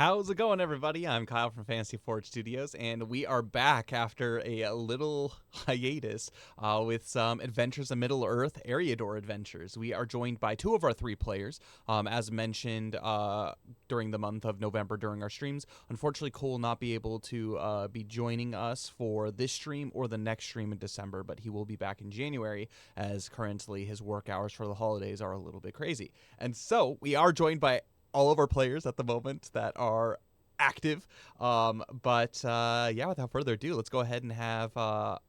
How's it going, everybody? I'm Kyle from Fantasy Forge Studios, and we are back after a little hiatus with some Adventures in Middle-earth Eriador adventures. We are joined by two of our three players, as mentioned during the month of November during our streams. Unfortunately, Cole will not be able to be joining us for this stream or the next stream in December, but he will be back in January, as currently his work hours for the holidays are a little bit crazy. And so we are joined by all of our players at the moment that are active. Yeah, without further ado, let's go ahead and have our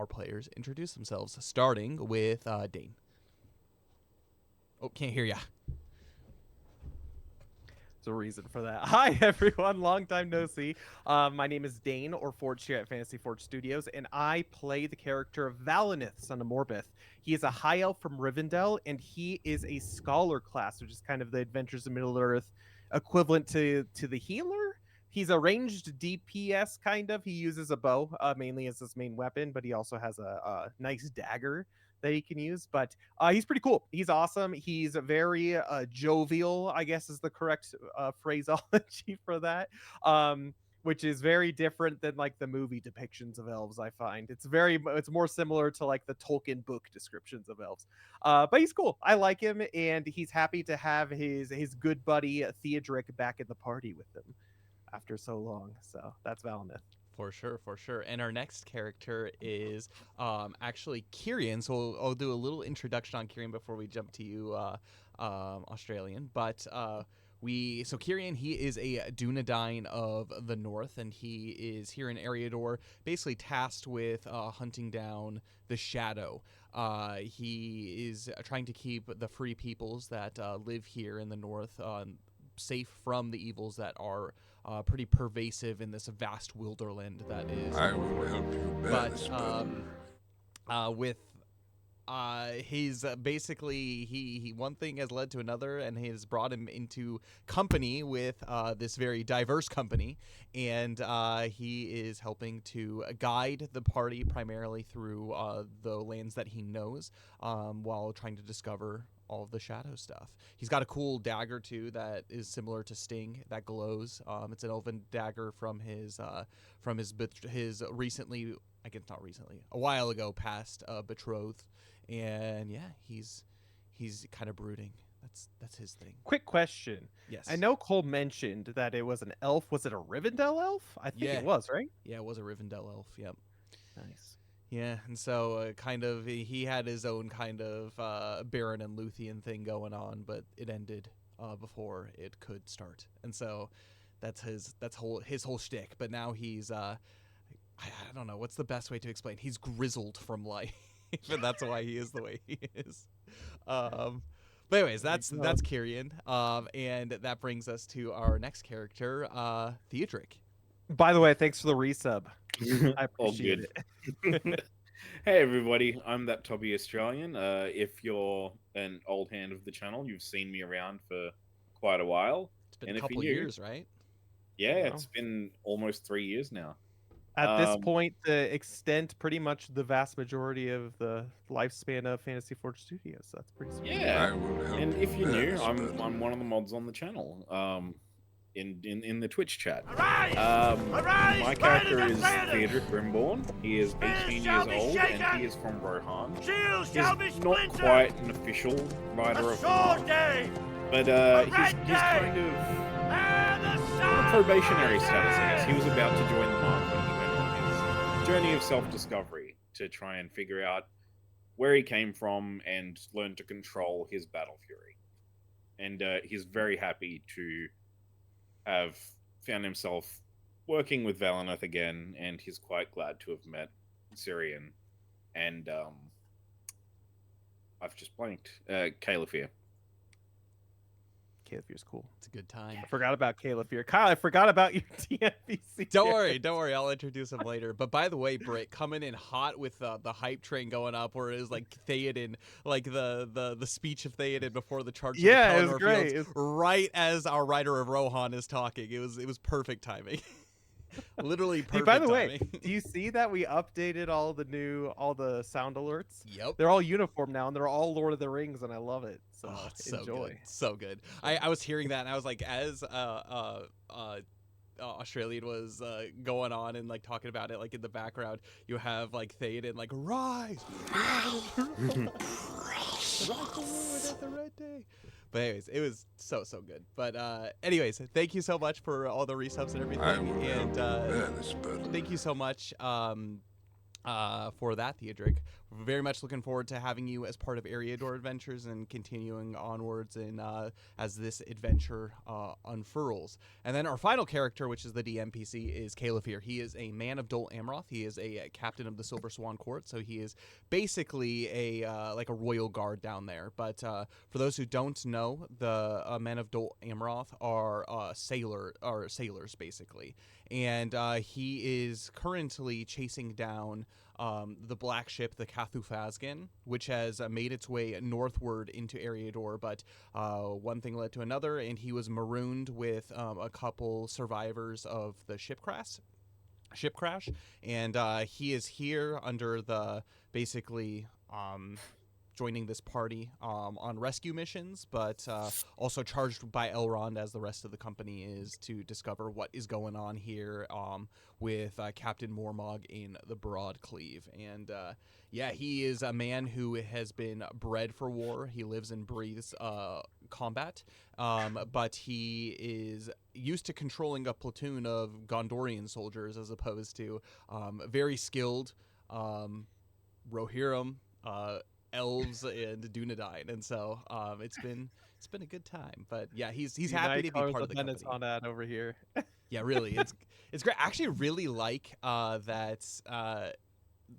players introduce themselves, starting with Dane. Oh, can't hear ya. There's a reason for that. Hi, everyone. Long time no see. My name is Dane, or Forge here at Fantasy Forge Studios, and I play the character of Valinith, son of Morbith. He is a high elf from Rivendell, and he is a scholar class, which is kind of the Adventures in Middle-earth equivalent to the healer. He's a ranged DPS, kind of. He uses a bow mainly as his main weapon, but he also has a nice dagger that he can use. But he's pretty cool. He's awesome. He's very jovial, I guess is the correct phraseology for that. Which is very different than like the movie depictions of elves. I find it's more similar to like the Tolkien book descriptions of elves. But he's cool. I like him, and he's happy to have his good buddy Theodric back in the party with him after so long. So that's Valinith. For sure. And our next character is actually Kirian. So I'll do a little introduction on Kirian before we jump to you, Australian. But Kirian, he is a Dunedain of the North, and he is here in Eriador, basically tasked with hunting down the Shadow. He is trying to keep the free peoples that live here in the North safe from the evils that are pretty pervasive in this vast wilderland that is. I will help you best, with his basically he one thing has led to another, and has brought him into company with this very diverse company, and he is helping to guide the party primarily through the lands that he knows, while trying to discover all of the shadow stuff. He's got a cool dagger too that is similar to Sting that glows. It's an elven dagger from his recently, I guess not recently, a while ago past betrothed, and yeah, he's kind of brooding. That's his thing. Quick question. Yes. I know Cole mentioned that it was an elf. Was it a Rivendell elf? I think it was, right? Yeah, it was a Rivendell elf. Yep. Nice. Yeah, and so kind of he had his own kind of Baron and Luthien thing going on, but it ended before it could start, and so that's his whole shtick. But now he's I don't know what's the best way to explain. He's grizzled from life, and that's why he is the way he is. But anyways, that's Kirian, and that brings us to our next character, Theodric. By the way, thanks for the resub. I appreciate it. Hey everybody, I'm that Tubby Australian. If you're an old hand of the channel, you've seen me around for quite a while. It's been a couple of years, right? Yeah, it's been almost 3 years now. At this point, the extent pretty much the vast majority of the lifespan of Fantasy Forge Studios. So that's pretty sweet. Yeah, and if you're new, I'm one of the mods on the channel. In the Twitch chat. My character is Theodric Grimborn. He is 18 years old, and he is from Rohan. He's not quite an official rider of the mark, but he's kind of a probationary status, I guess. He was about to join the mark when he went on his journey of self-discovery to try and figure out where he came from and learn to control his battle fury. And he's very happy to have found himself working with Valinith again, and he's quite glad to have met Syrian and I've just blanked. Calefir. Calefir's cool. It's a good time. I forgot about Calefir. Kyle, I forgot about your TNPC. Don't worry, I'll introduce him later. But by the way, Britt, coming in hot with the hype train going up, where it is like Theoden, like the speech of Theoden before the charge. Yeah, it was great. Right as our writer of Rohan is talking, it was perfect timing. Literally Hey, perfect by the way, timing. do you see that we updated all the sound alerts? Yep. They're all uniform now, and they're all Lord of the Rings, and I love it. So Oh, it's so enjoy. good. So good. I was hearing that and I was like, as Australian was going on and like talking about it, like in the background, you have like Theoden like rise, rise forward at the red day. But anyways, it was so good. But anyways, thank you so much for all the resubs and everything. I will And help you bear this burden. thank you so much for that, Theodric. We're very much looking forward to having you as part of Eriador Adventures and continuing onwards and as this adventure unfurls. And then our final character, which is the DMPC, is Calefir. He is a man of Dol Amroth. He is a captain of the Silver Swan Court, so he is basically a like a royal guard down there. But for those who don't know, the men of Dol Amroth are sailors basically, and he is currently chasing down the black ship, the Cathufazgan, which has made its way northward into Eriador, but one thing led to another, and he was marooned with a couple survivors of the ship crash, and he is here under the basically joining this party on rescue missions, but also charged by Elrond, as the rest of the company is, to discover what is going on here with Captain Mormog in the Broadcleave. And yeah, he is a man who has been bred for war. He lives and breathes combat, but he is used to controlling a platoon of Gondorian soldiers as opposed to very skilled Rohirrim, elves, and Dunedain, and so it's been a good time. But yeah, he's happy to be part of the company. On that over here. Yeah, really, it's great. I actually really like that.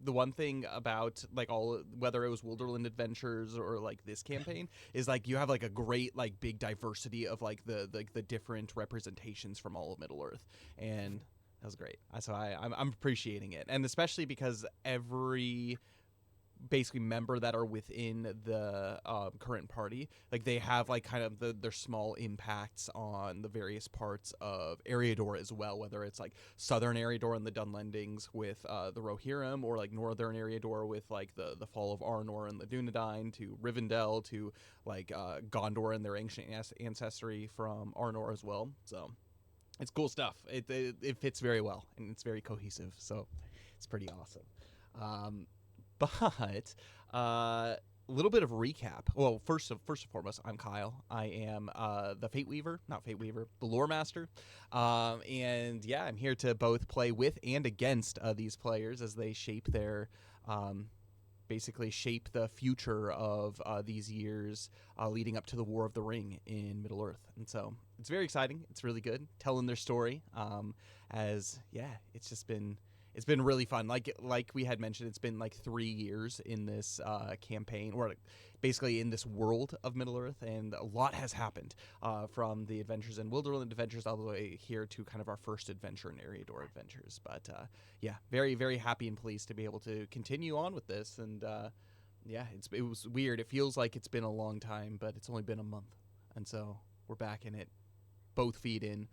The one thing about like all, whether it was Wilderland Adventures or like this campaign, is like you have like a great like big diversity of like the different representations from all of Middle Earth, and that was great. So I'm appreciating it, and especially because every basically member that are within the current party, like they have like kind of their small impacts on the various parts of Eriador as well, whether it's like southern Eriador and the Dunlendings with the Rohirrim, or like northern Eriador with like the fall of Arnor and the Dunedain, to Rivendell, to like Gondor and their ancient ancestry from Arnor as well. So it's cool stuff. It fits very well and it's very cohesive, so it's pretty awesome. But a little bit of recap. Well, first and foremost, I'm Kyle. I am the the Lore Master. And yeah, I'm here to both play with and against these players as they shape their, basically shape the future of these years leading up to the War of the Ring in Middle-earth. And so it's very exciting. It's really good telling their story. As yeah, it's been really fun. Like we had mentioned, it's been like 3 years in this campaign, or basically in this world of Middle-earth, and a lot has happened from the adventures in Wilderland Adventures all the way here to kind of our first adventure in Eriador Adventures. But yeah, very, very happy and pleased to be able to continue on with this. And yeah, it was weird. It feels like it's been a long time, but it's only been a month. And so we're back in it, both feet in,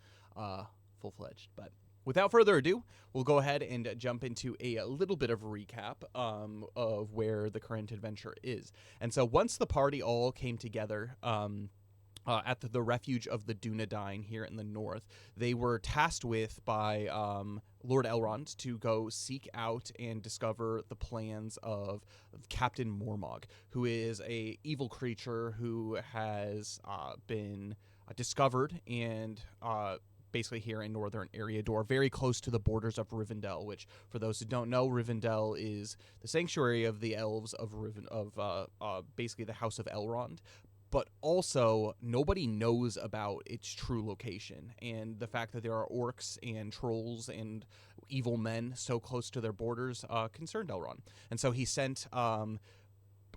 full-fledged. But without further ado, we'll go ahead and jump into a little bit of recap of where the current adventure is. And so once the party all came together at the refuge of the Dunedain here in the north, they were tasked with by Lord Elrond to go seek out and discover the plans of Captain Mormog, who is a evil creature who has been discovered and basically here in northern Eriador, very close to the borders of Rivendell, which, for those who don't know, Rivendell is the sanctuary of the elves of basically the House of Elrond. But also, nobody knows about its true location, and the fact that there are orcs and trolls and evil men so close to their borders concerned Elrond. And so he sent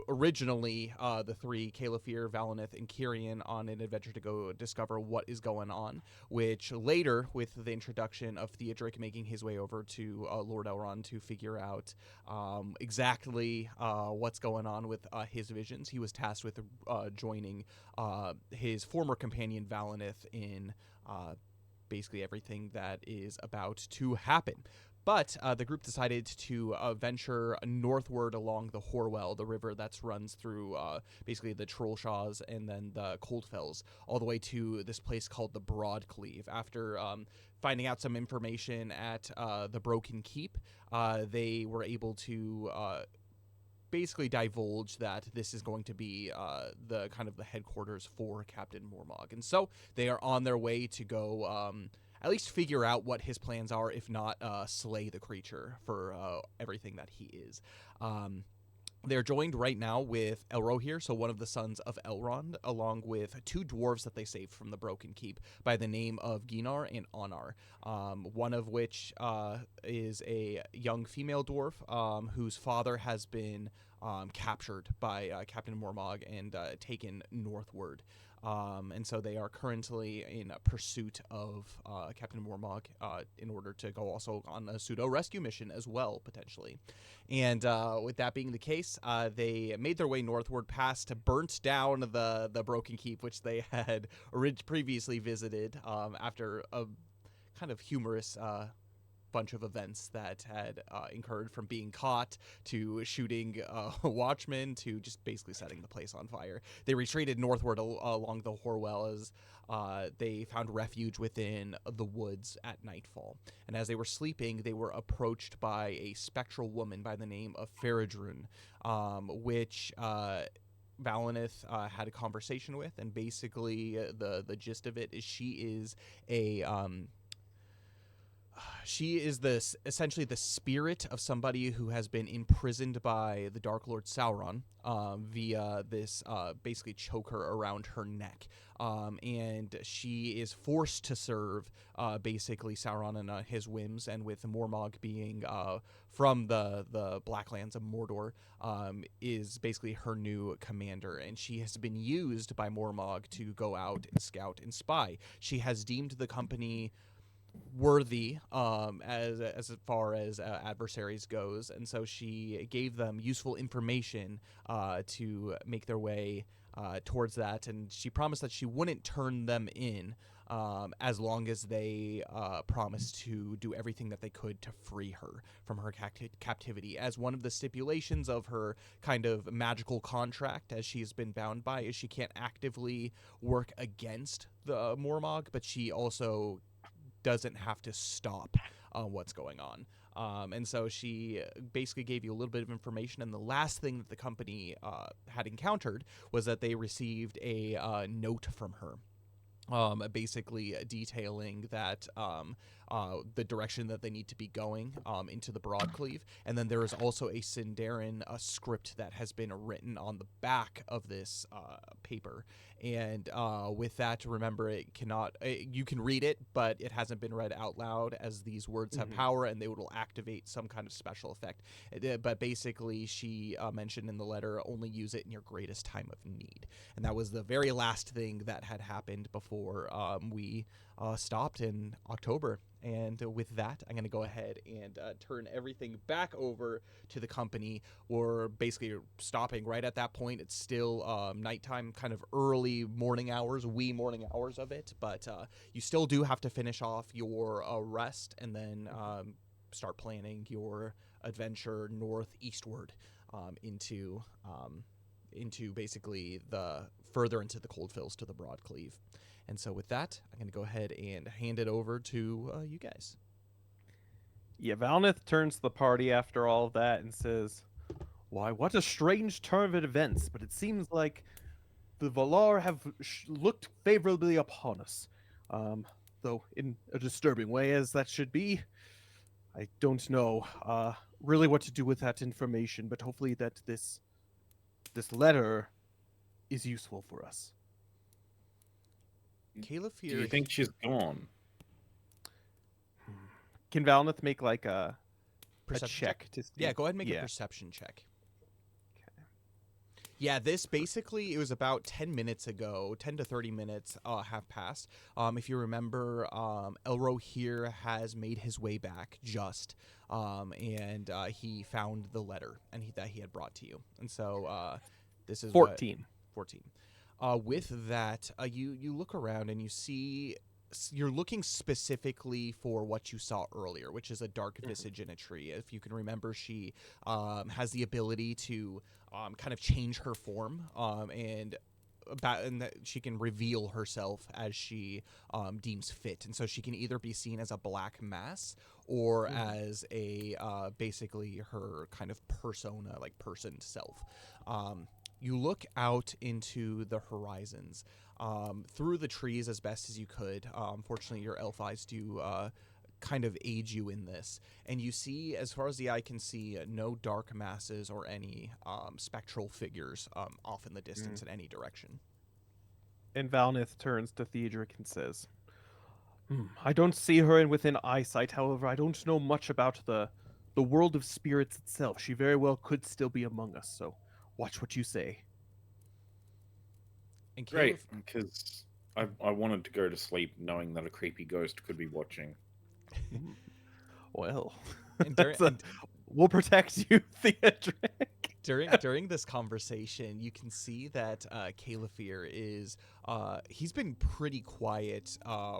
originally the three, Calefir, Valineth, and Cirion, on an adventure to go discover what is going on, which later, with the introduction of Theodric making his way over to Lord Elrond to figure out exactly what's going on with his visions, he was tasked with joining his former companion Valineth in basically everything that is about to happen. But the group decided to venture northward along the Horwell, the river that runs through basically the Trollshaws and then the Coldfells, all the way to this place called the Broadcleave. After finding out some information at the Broken Keep, they were able to basically divulge that this is going to be the kind of the headquarters for Captain Mormog. And so they are on their way to go at least figure out what his plans are, if not slay the creature for everything that he is. They're joined right now with Elrohir, so one of the sons of Elrond, along with 2 dwarves that they saved from the Broken Keep by the name of Ginar and Anar, one of which is a young female dwarf whose father has been captured by Captain Mormog and taken northward. And so they are currently in pursuit of Captain Mormog in order to go also on a pseudo-rescue mission as well, potentially. And with that being the case, they made their way northward past, burnt down the Broken Keep, which they had previously visited after a kind of humorous bunch of events that had incurred, from being caught to shooting watchmen to just basically setting the place on fire. They retreated northward along the Horwell as they found refuge within the woods at nightfall. And as they were sleeping, they were approached by a spectral woman by the name of Faradrun, which Valinith had a conversation with, and basically the gist of it is she is essentially the spirit of somebody who has been imprisoned by the Dark Lord Sauron via this basically choker around her neck. And she is forced to serve basically Sauron and his whims, and with Mormog being from the Blacklands of Mordor, is basically her new commander. And she has been used by Mormog to go out and scout and spy. She has deemed the company worthy as far as adversaries goes, and so she gave them useful information to make their way towards that, and she promised that she wouldn't turn them in as long as they promised to do everything that they could to free her from her captivity. As one of the stipulations of her kind of magical contract, as she's been bound by, is she can't actively work against the Mormog, but she also doesn't have to stop what's going on. And so she basically gave you a little bit of information, and the last thing that the company had encountered was that they received a note from her, basically detailing that the direction that they need to be going into the Broadcleave. And then there is also a Sindarin script that has been written on the back of this paper. And with that, remember, it cannot, you can read it, but it hasn't been read out loud, as these words have power and they will activate some kind of special effect. But basically, she mentioned in the letter, only use it in your greatest time of need. And that was the very last thing that had happened before we stopped in October. And with that, I'm going to go ahead and turn everything back over to the company. We're basically stopping right at that point. It's still nighttime, kind of early morning hours, wee morning hours of it. But you still do have to finish off your rest and then start planning your adventure northeastward into basically the further into the Coldfells to the Broadcleave. And so with that, I'm going to go ahead and hand it over to you guys. Yeah, Valnith turns to the party after all of that and says, "Why, what a strange turn of events, but it seems like the Valar have looked favorably upon us. Though in a disturbing way, as that should be. I don't know really what to do with that information, but hopefully that this letter is useful for us." Caliph Do here. you think she's gone? Can Valnith make like a Perception check? To see? Yeah, go ahead and make Yeah. a perception check. Yeah, this basically, it was about 10 minutes ago, 10 to 30 minutes have passed. If you remember, Elro here has made his way back and he found the letter that he had brought to you. And so this is 14. 14. With that, you look around and you see you're looking specifically for what you saw earlier, which is a dark visage in a tree. If you can remember, she has the ability to kind of change her form, and that she can reveal herself as she deems fit, and so she can either be seen as a black mass or as a basically her kind of persona, like person self. You look out into the horizons through the trees as best as you could. Fortunately, your elf eyes do kind of aid you in this, and you see, as far as the eye can see, no dark masses or any spectral figures off in the distance in any direction. And Valnith turns to Theodric and says, I don't see her in within eyesight. However, I don't know much about the world of spirits itself. She very well could still be among us, so watch what you say. And Great, because I wanted to go to sleep knowing that a creepy ghost could be watching. Well, And we'll protect you, Theodric. During this conversation, you can see that Caliphyr is he's been pretty quiet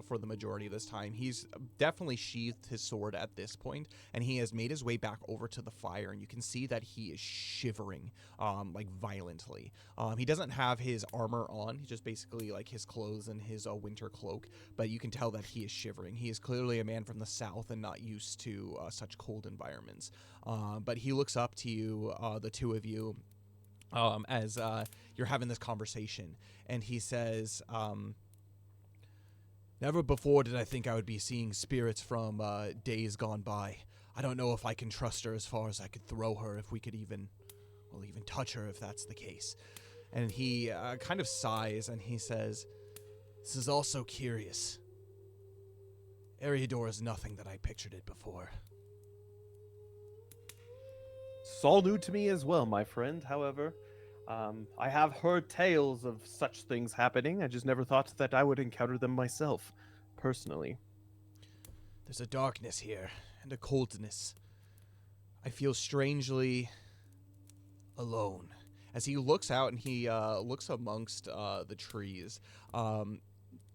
for the majority of this time. He's definitely sheathed his sword at this point, and he has made his way back over to the fire, and you can see that he is shivering like violently. He doesn't have his armor on. He's just basically like his clothes and his winter cloak, but you can tell that he is shivering. He is clearly a man from the south and not used to such cold environments. But he looks up to you, the two of you, as you're having this conversation, and he says, never before did I think I would be seeing spirits from days gone by. I don't know if I can trust her as far as I could throw her, if we could even touch her, if that's the case. And he kind of sighs, and he says, this is all so curious. Eriador is nothing that I pictured it before. It's all new to me as well, my friend. However, I have heard tales of such things happening. I just never thought that I would encounter them myself, personally. There's a darkness here, and a coldness. I feel strangely alone. As he looks out and he looks amongst the trees,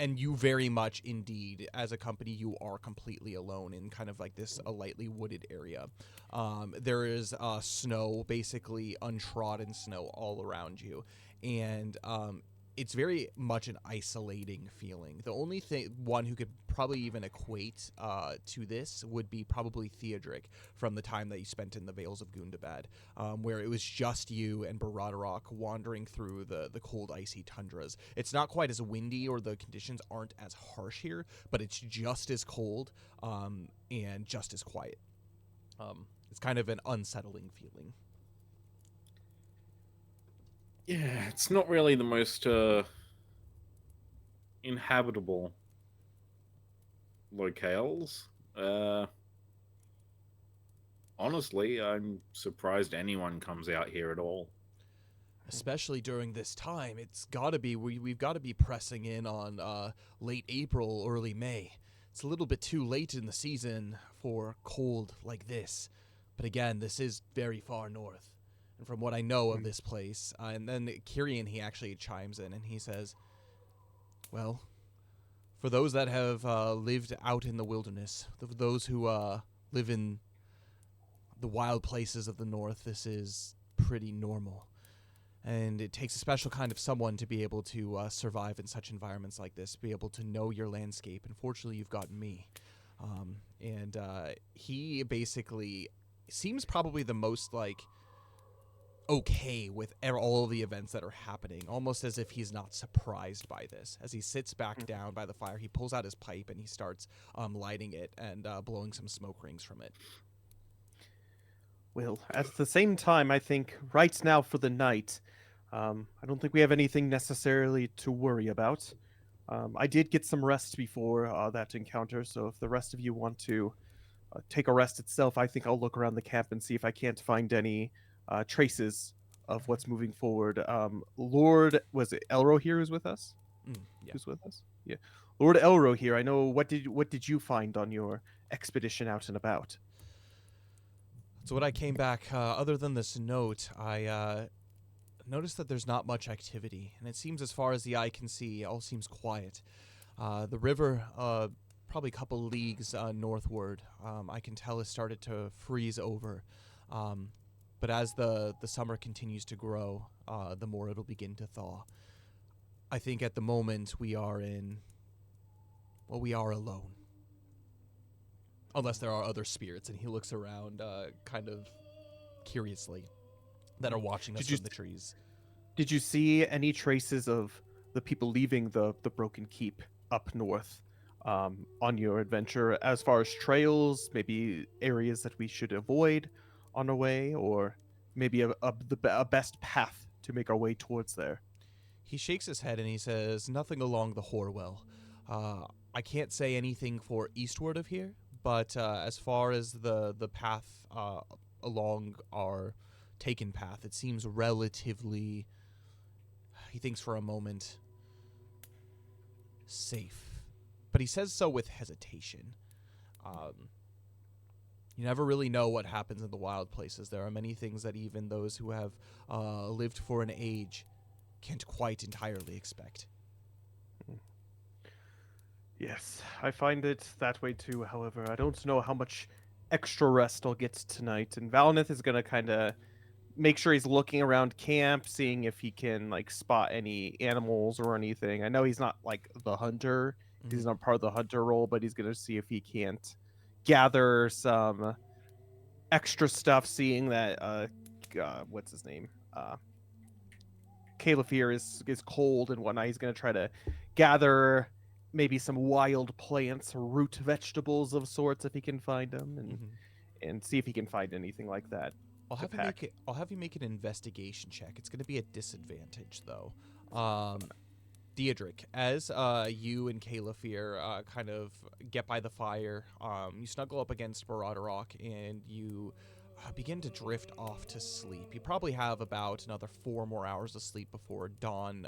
and you very much indeed, as a company, you are completely alone in kind of like this lightly wooded area. There is snow, basically untrodden snow all around you. And it's very much an isolating feeling. The only one who could probably even equate to this would be probably Theodric from the time that you spent in the Vales of Gundabad, where it was just you and Baradarok wandering through the cold, icy tundras. It's not quite as windy, or the conditions aren't as harsh here, but it's just as cold and just as quiet. It's kind of an unsettling feeling. Yeah, it's not really the most inhabitable locales. Honestly, I'm surprised anyone comes out here at all. Especially during this time, it's got to be we've got to be pressing in on late April, early May. It's a little bit too late in the season for cold like this, but again, this is very far north. And from what I know of this place, and then Kyrian, he actually chimes in and he says, well, for those that have lived out in the wilderness, those who live in the wild places of the north, this is pretty normal. And it takes a special kind of someone to be able to survive in such environments like this, be able to know your landscape. And fortunately, you've got me. And he basically seems probably the most, like, okay with all the events that are happening, almost as if he's not surprised by this. As he sits back down by the fire, he pulls out his pipe and he starts lighting it and blowing some smoke rings from it. Well, at the same time, I think right now for the night, I don't think we have anything necessarily to worry about. I did get some rest before that encounter, so if the rest of you want to take a rest itself, I think I'll look around the camp and see if I can't find any traces of what's moving forward. Lord, was it Elro here who's with us? Yeah. Who's with us? Yeah. Lord Elro here. I know. What did you find on your expedition out and about? So when I came back, other than this note, I noticed that there's not much activity, and it seems, as far as the eye can see, it all seems quiet. The river, probably a couple leagues northward, I can tell has started to freeze over. But as the summer continues to grow, the more it'll begin to thaw. I think at the moment we are alone. Unless there are other spirits, and he looks around kind of curiously that are watching us from the trees. Did you see any traces of the people leaving the broken keep up north on your adventure, as far as trails, maybe areas that we should avoid on our way, or maybe a best path to make our way towards there? He shakes his head and he says, "Nothing along the Horwell. I can't say anything for eastward of here, but as far as the path along our taken path, it seems relatively," he thinks for a moment, "safe." But he says so with hesitation. You never really know what happens in the wild places. There are many things that even those who have lived for an age can't quite entirely expect. Yes, I find it that way too. However, I don't know how much extra rest I'll get tonight. And Valinith is gonna kind of make sure he's looking around camp, seeing if he can like spot any animals or anything. I know he's not like the hunter; he's not part of the hunter role, but he's gonna see if he can't gather some extra stuff. Seeing that, what's his name? Caliphyr is cold and whatnot. He's gonna try to gather maybe some wild plants or root vegetables of sorts if he can find them, and see if he can find anything like that. I'll have you make an investigation check. It's going to be a disadvantage though. Theodric, as you and Caliphyr kind of get by the fire, you snuggle up against Baradorok and you begin to drift off to sleep. You probably have about another 4 more hours of sleep before dawn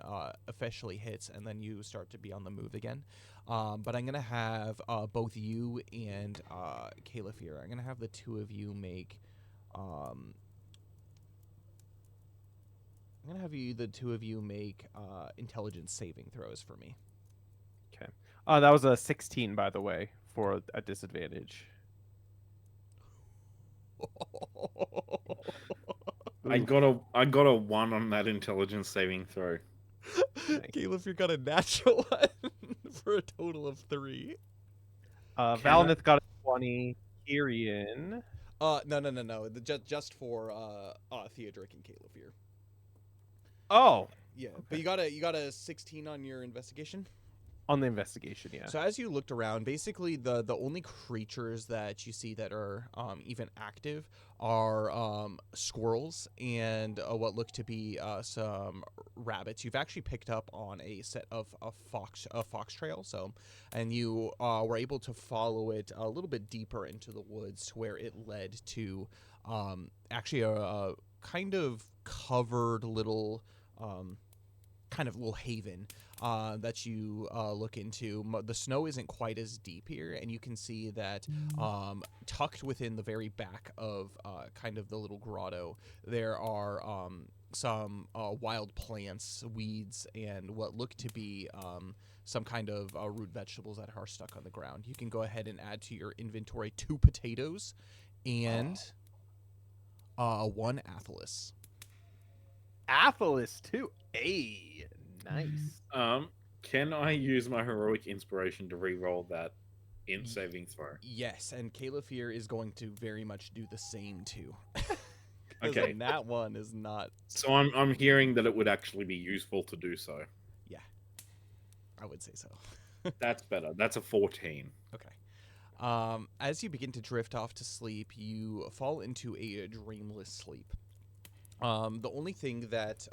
officially hits, and then you start to be on the move again. But I'm going to have both you and Caliphyr, I'm going to have the two of you make... intelligence saving throws for me. Okay. That was a 16, by the way, for a disadvantage. I got a 1 on that intelligence saving throw. Caleb, you got a natural 1 for a total of 3. Valinith got a 20. Kyrian. No. Just for Theodric and Caliphyr. Oh. Yeah, okay. But you got a 16 on your investigation? On the investigation, yeah. So as you looked around, basically the only creatures that you see that are even active are squirrels and what look to be some rabbits. You've actually picked up on a set of a fox trail, and you were able to follow it a little bit deeper into the woods to where it led to actually a kind of covered little haven that you look into. The snow isn't quite as deep here, and you can see that tucked within the very back of kind of the little grotto, there are some wild plants, weeds, and what look to be some kind of root vegetables that are stuck on the ground. You can go ahead and add to your inventory 2 potatoes and 1 athelis. Athelis too. Hey, nice. Can I use my heroic inspiration to re-roll that int saving throw? Yes, and Caliphyr is going to very much do the same too. Okay, that one is not. So I'm hearing that it would actually be useful to do so. Yeah, I would say so. That's better. That's a 14. Okay. As you begin to drift off to sleep, you fall into a dreamless sleep. The only thing that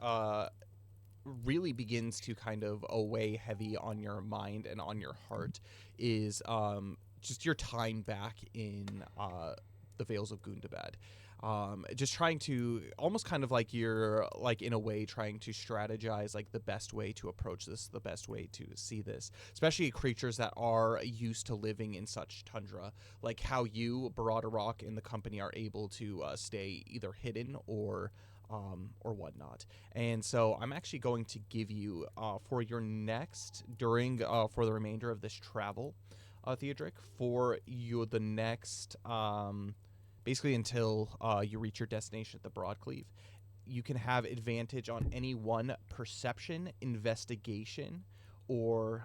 really begins to kind of weigh heavy on your mind and on your heart is just your time back in the Vales of Gundabad. Just trying to almost kind of like you're like in a way trying to strategize like the best way to approach this, the best way to see this, especially creatures that are used to living in such tundra, like how you, Baradorok, and the company are able to stay either hidden or or whatnot. And so I'm actually going to give you for your next for the remainder of this travel, Theodric, for the next basically until you reach your destination at the Broadcleave. You can have advantage on any one perception, investigation, or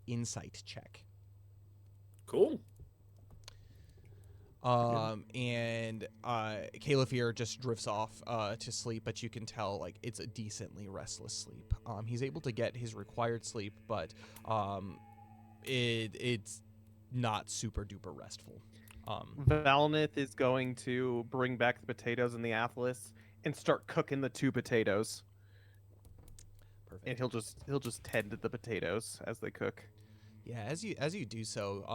insight check. Cool. And Caliph here just drifts off to sleep, but you can tell like it's a decently restless sleep. He's able to get his required sleep, but it's not super duper restful. Valnith is going to bring back the potatoes and the atlas and start cooking the 2 potatoes. Perfect. And he'll just tend to the potatoes as they cook. Yeah, as you do so,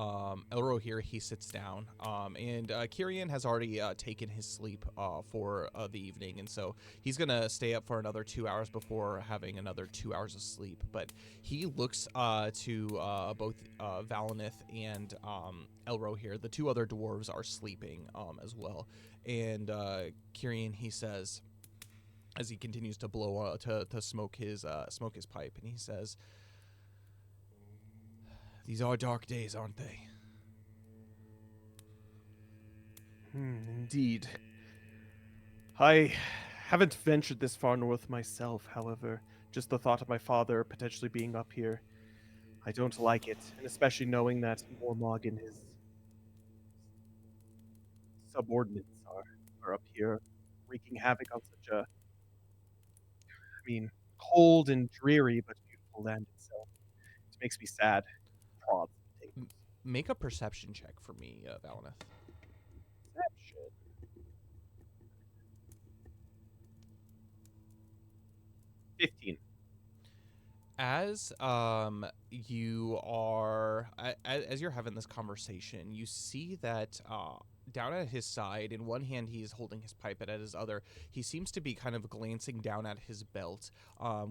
Elro here, he sits down, and Kyrian has already taken his sleep for the evening, and so he's gonna stay up for another 2 hours before having another 2 hours of sleep. But he looks to both Valnith and Elro here. The 2 other dwarves are sleeping as well, and Kyrian, he says, as he continues to blow to smoke his pipe, and he says, "These are dark days, aren't they?" Indeed. I haven't ventured this far north myself, however. Just the thought of my father potentially being up here, I don't like it, and especially knowing that Mormog and his subordinates are up here wreaking havoc on such a, cold and dreary but beautiful land itself. It makes me sad. Prods. Make a perception check for me, Valnith. Perception. 15. As as you're having this conversation, you see that down at his side, in one hand he's holding his pipe, and at his other he seems to be kind of glancing down at his belt,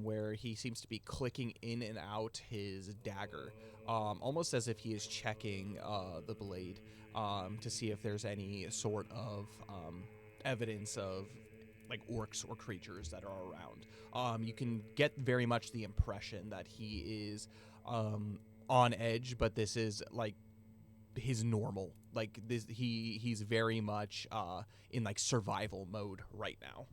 where he seems to be clicking in and out his dagger, almost as if he is checking the blade to see if there's any sort of evidence of like orcs or creatures that are around. You can get very much the impression that he is on edge, but this is like his normal. Like this, he's very much in like survival mode right now.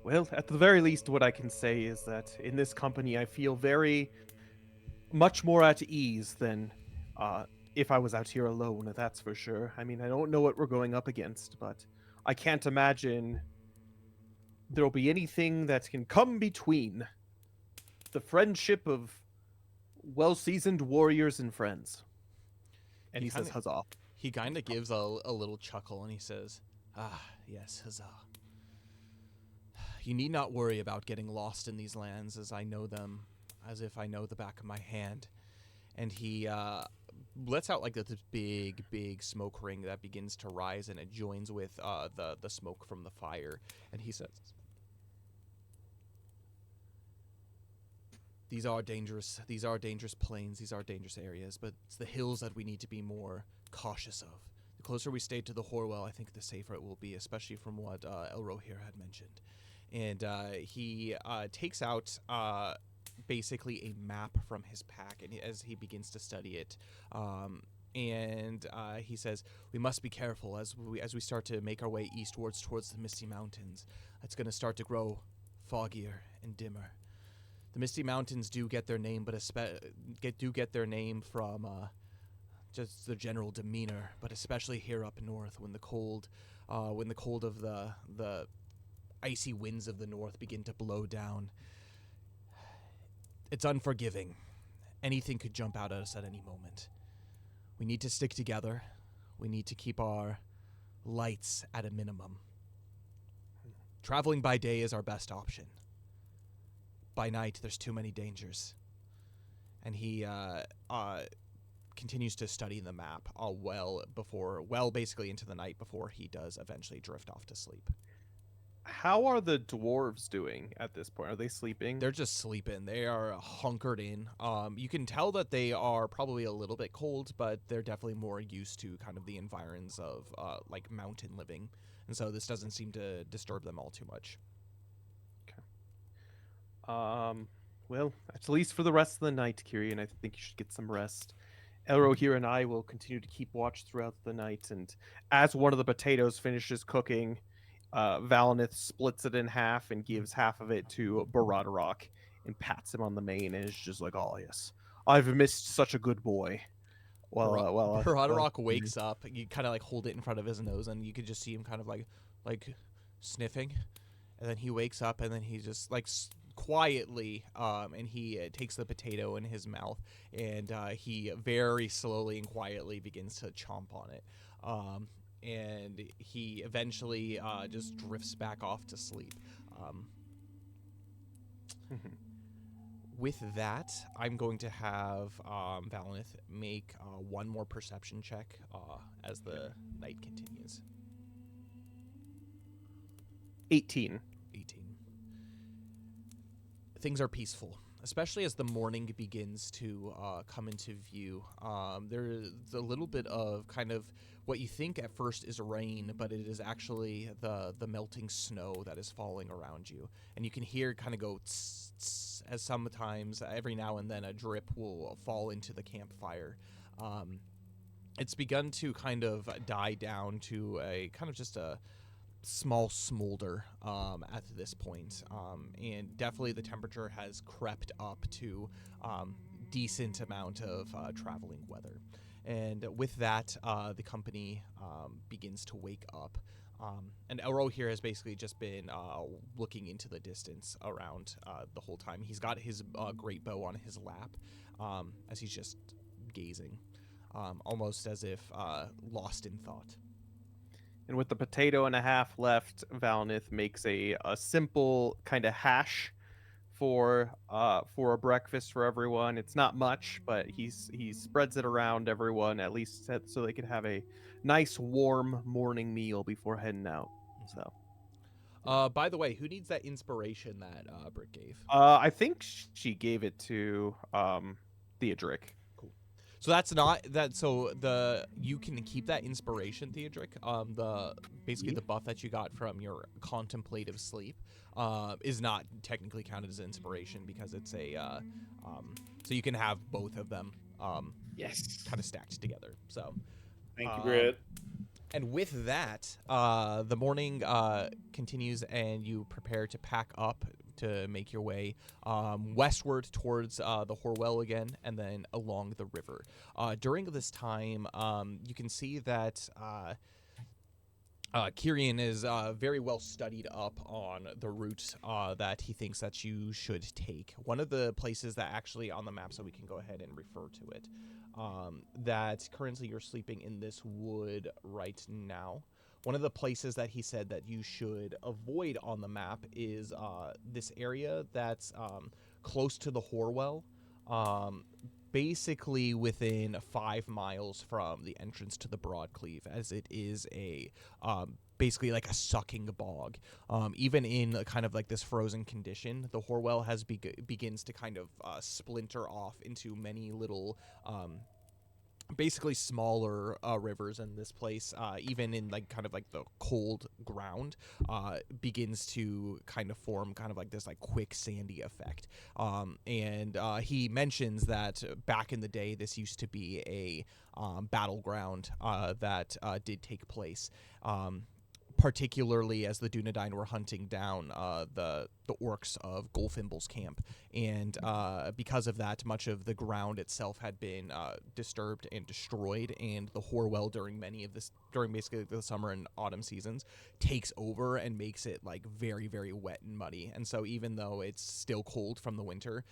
Well, at the very least, what I can say is that in this company, I feel very much more at ease than if I was out here alone, that's for sure. I don't know what we're going up against, but I can't imagine there'll be anything that can come between the friendship of well-seasoned warriors and friends. And he says, huzzah. He kind of gives a little chuckle, and he says, "Ah, yes, huzzah. You need not worry about getting lost in these lands, as I know them, as if I know the back of my hand." And he lets out like this big smoke ring that begins to rise, and it joins with the smoke from the fire. And he says, These are dangerous plains, these are dangerous areas, but it's the hills that we need to be more cautious of. The closer we stay to the Horwell, I think the safer it will be, especially from what Elro here had mentioned. And he takes out basically a map from his pack, and as he begins to study it, and he says, "We must be careful as we start to make our way eastwards towards the Misty Mountains. It's going to start to grow foggier and dimmer. The Misty Mountains do get their name, but get their name from just the general demeanor, but especially here up north, when the cold of the icy winds of the north begin to blow down. It's unforgiving. Anything could jump out at us at any moment. We need to stick together. We need to keep our lights at a minimum. Traveling by day is our best option. By night, there's too many dangers." And he continues to study the map well basically into the night before he does eventually drift off to sleep. How are the dwarves doing at this point? Are they sleeping? They're just sleeping. They are hunkered in. You can tell that they are probably a little bit cold, but they're definitely more used to kind of the environs of like mountain living, and so this doesn't seem to disturb them all too much. Well, at least for the rest of the night, Kirian, I think you should get some rest. Elro here and I will continue to keep watch throughout the night, and as one of the potatoes finishes cooking, Valinith splits it in half and gives half of it to Baradorok and pats him on the mane and is just like, "Oh yes, I've missed such a good boy." Broderick wakes up. You kind of like hold it in front of his nose, and you could just see him kind of like sniffing, and then he wakes up, and then he just like quietly, and he takes the potato in his mouth, and he very slowly and quietly begins to chomp on it. And he eventually just drifts back off to sleep. With that, I'm going to have Valinith make one more perception check as the night continues. 18. 18. Things are peaceful, especially as the morning begins to come into view. There's a little bit of kind of what you think at first is rain, but it is actually the melting snow that is falling around you. And you can hear kind of go tss, tss, as sometimes, every now and then, a drip will fall into the campfire. It's begun to kind of die down to a kind of just a small smolder at this point, and definitely the temperature has crept up to decent amount of traveling weather, and with that the company begins to wake up, and Elro here has basically just been looking into the distance around the whole time. He's got his great bow on his lap as he's just gazing, almost as if lost in thought. And with the potato and a half left, Valinith makes a simple kind of hash for a breakfast for everyone. It's not much, but he spreads it around everyone, at least so they can have a nice warm morning meal before heading out. So By the way, who needs that inspiration that Britt gave? I think she gave it to Theodric. So that's not that. So you can keep that inspiration, Theodric. Basically the buff that you got from your contemplative sleep is not technically counted as inspiration because it's a so you can have both of them Yes. kind of stacked together. So Thank you, Britt. and with that, the morning continues, and you prepare to pack up to make your way westward towards the Horwell again, and then along the river. During this time, you can see that Kirian is very well studied up on the route that he thinks that you should take. One of the places that actually on the map, so we can go ahead and refer to it, that currently you're sleeping in this wood right now. One of the places that he said that you should avoid on the map is this area that's close to the Horwell, basically within 5 miles from the entrance to the Broadcleave, as it is a basically like a sucking bog. Even in kind of like this frozen condition, the Horwell has begins to kind of splinter off into many little basically smaller rivers, and this place even in like kind of like the cold ground begins to kind of form kind of like this like quick sandy effect, and he mentions that back in the day this used to be a battleground that did take place, particularly as the Dunedain were hunting down the orcs of Golfimble's camp, and because of that, much of the ground itself had been disturbed and destroyed, and the Horwell during basically the summer and autumn seasons takes over and makes it like very, very wet and muddy. And so even though it's still cold from the winter,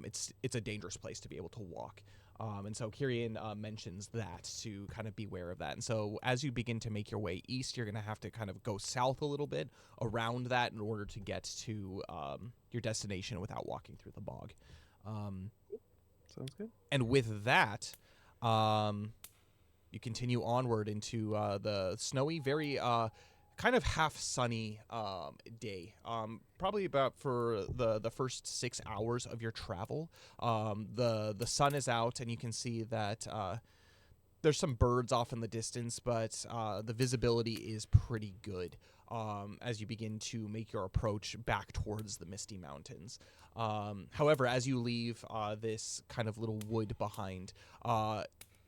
it's a dangerous place to be able to walk. And so Kirian mentions that to kind of beware of that. And so as you begin to make your way east, you're going to have to kind of go south a little bit around that in order to get to your destination without walking through the bog. Sounds good. And with that, you continue onward into the snowy, very kind of half sunny day. Probably about for the first 6 hours of your travel. The sun is out, and you can see that there's some birds off in the distance, but the visibility is pretty good as you begin to make your approach back towards the Misty Mountains. However, as you leave this kind of little wood behind,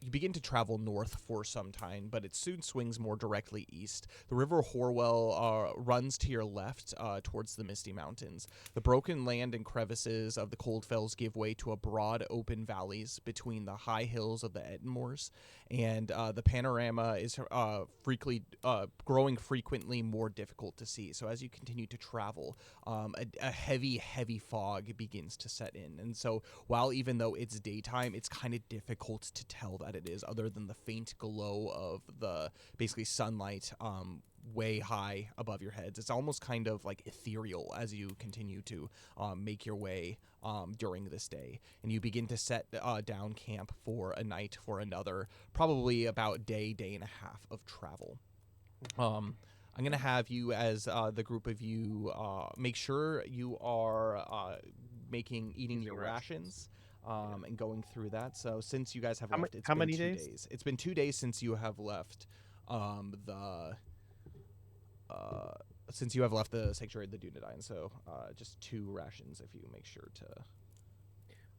you begin to travel north for some time, but it soon swings more directly east. The River Horwell runs to your left towards the Misty Mountains. The broken land and crevices of the Cold Fells give way to a broad open valleys between the high hills of the Ettenmoors, and the panorama is growing frequently more difficult to see. So as you continue to travel, a heavy fog begins to set in. And so while even though it's daytime, it's kind of difficult to tell that it is, other than the faint glow of the basically sunlight way high above your heads. It's almost kind of like ethereal as you continue to make your way during this day, and you begin to set down camp for a night for another probably about day and a half of travel. I'm gonna have you, as the group of you, make sure you are eating your rations. And going through that. So since you guys have left, it's been 2 days. It's been 2 days since you have left since you have left the sanctuary of the Dunedain. So just 2 rations if you make sure to.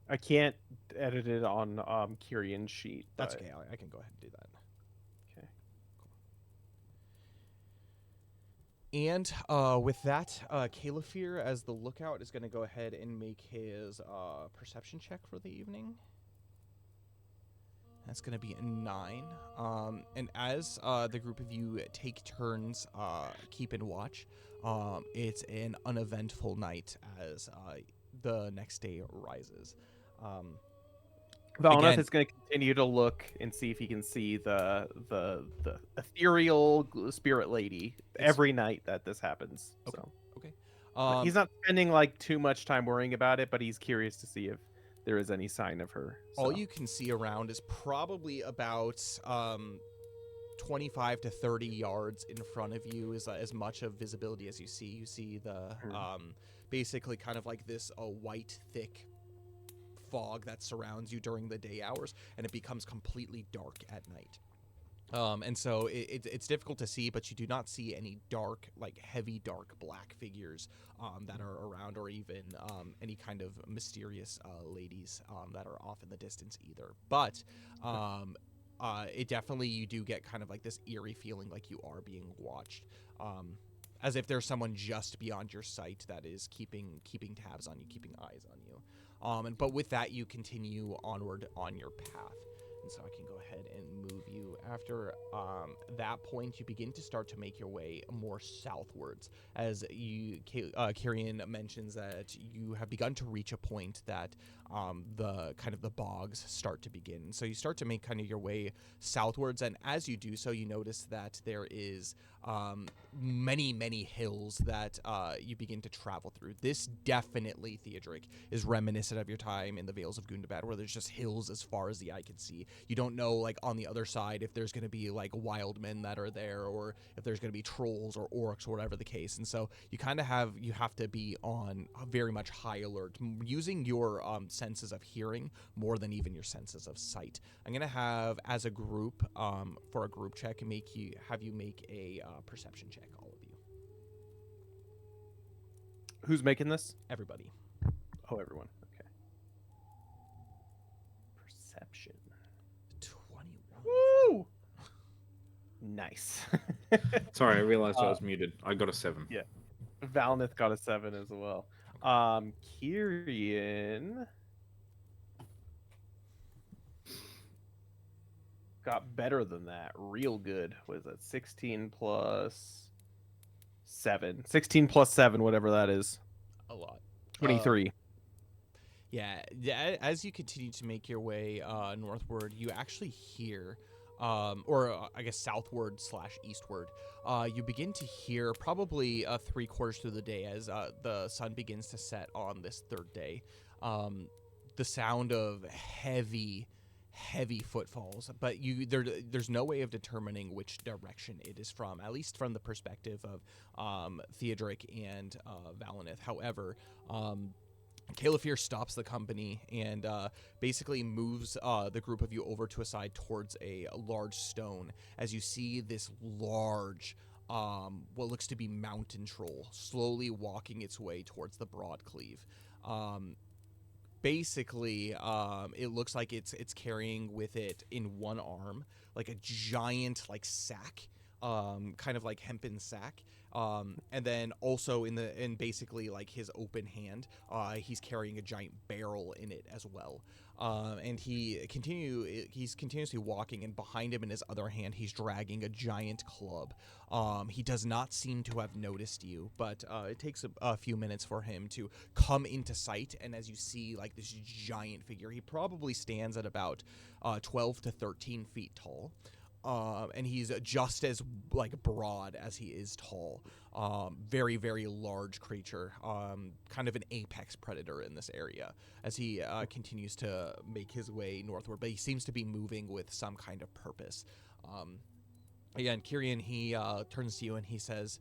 I can't edit it on Kirian's sheet. That's okay. I can go ahead and do that. Okay. And with that, Califir, as the lookout, is going to go ahead and make his perception check for the evening. That's going to be a 9. And as the group of you take turns keeping watch, it's an uneventful night as the next day rises. Valneth is going to continue to look and see if he can see the ethereal spirit lady every night that this happens. Okay. So. Okay. He's not spending like too much time worrying about it, but he's curious to see if there is any sign of her. So. All you can see around is probably about 25 to 30 yards in front of you is as much of visibility as you see. You see the basically kind of like this white, thick fog that surrounds you during the day hours, and it becomes completely dark at night. And so it's difficult to see, but you do not see any dark, like heavy dark black figures that are around, or even any kind of mysterious ladies that are off in the distance either. But it definitely, you do get kind of like this eerie feeling like you are being watched, as if there's someone just beyond your sight that is keeping tabs on you, keeping eyes on you. But with that, you continue onward on your path. And so I can go ahead and move you. After that point, you begin to start to make your way more southwards. As Kirian mentions that you have begun to reach a point that the kind of the bogs start to begin. So you start to make kind of your way southwards, and as you do so, you notice that there is many hills that you begin to travel through. This definitely, Theodric, is reminiscent of your time in the Vales of Gundabad, where there's just hills as far as the eye can see. You don't know, like, on the other side if there's going to be like wild men that are there, or if there's going to be trolls or orcs or whatever the case. And so you kind of have to be on very much high alert, using your senses of hearing more than even your senses of sight. I'm going to have, as a group, for a group check, have you make a perception check, all of you. Who's making this? Everybody. Oh, everyone. Okay. Perception. 21. Woo! Nice. Sorry, I realized I was muted. I got a 7. Yeah. Valneth got a 7 as well. Kirian got better than that. Real good. Was it 16 plus 7? 16 plus 7, whatever that is. A lot. 23. Yeah, as you continue to make your way northward, you actually hear, or I guess southward / eastward, you begin to hear probably 3/4 through the day as the sun begins to set on this third day, the sound of heavy heavy footfalls, but there's no way of determining which direction it is from, at least from the perspective of Theodoric and Valinith. However, Calefear stops the company and basically moves the group of you over to a side towards a large stone as you see this large what looks to be mountain troll slowly walking its way towards the Broadcleave. Basically, it looks like it's carrying with it in one arm like a giant like sack, kind of like hempen sack, and then also in basically like his open hand, he's carrying a giant barrel in it as well. And he's continuously walking, and behind him in his other hand, he's dragging a giant club. He does not seem to have noticed you, but it takes a few minutes for him to come into sight. And as you see, like this giant figure, he probably stands at about 12 to 13 feet tall. And he's just as like broad as he is tall. Very, very large creature. Kind of an apex predator in this area as he continues to make his way northward. But he seems to be moving with some kind of purpose. Again, Kyrian, he turns to you and he says,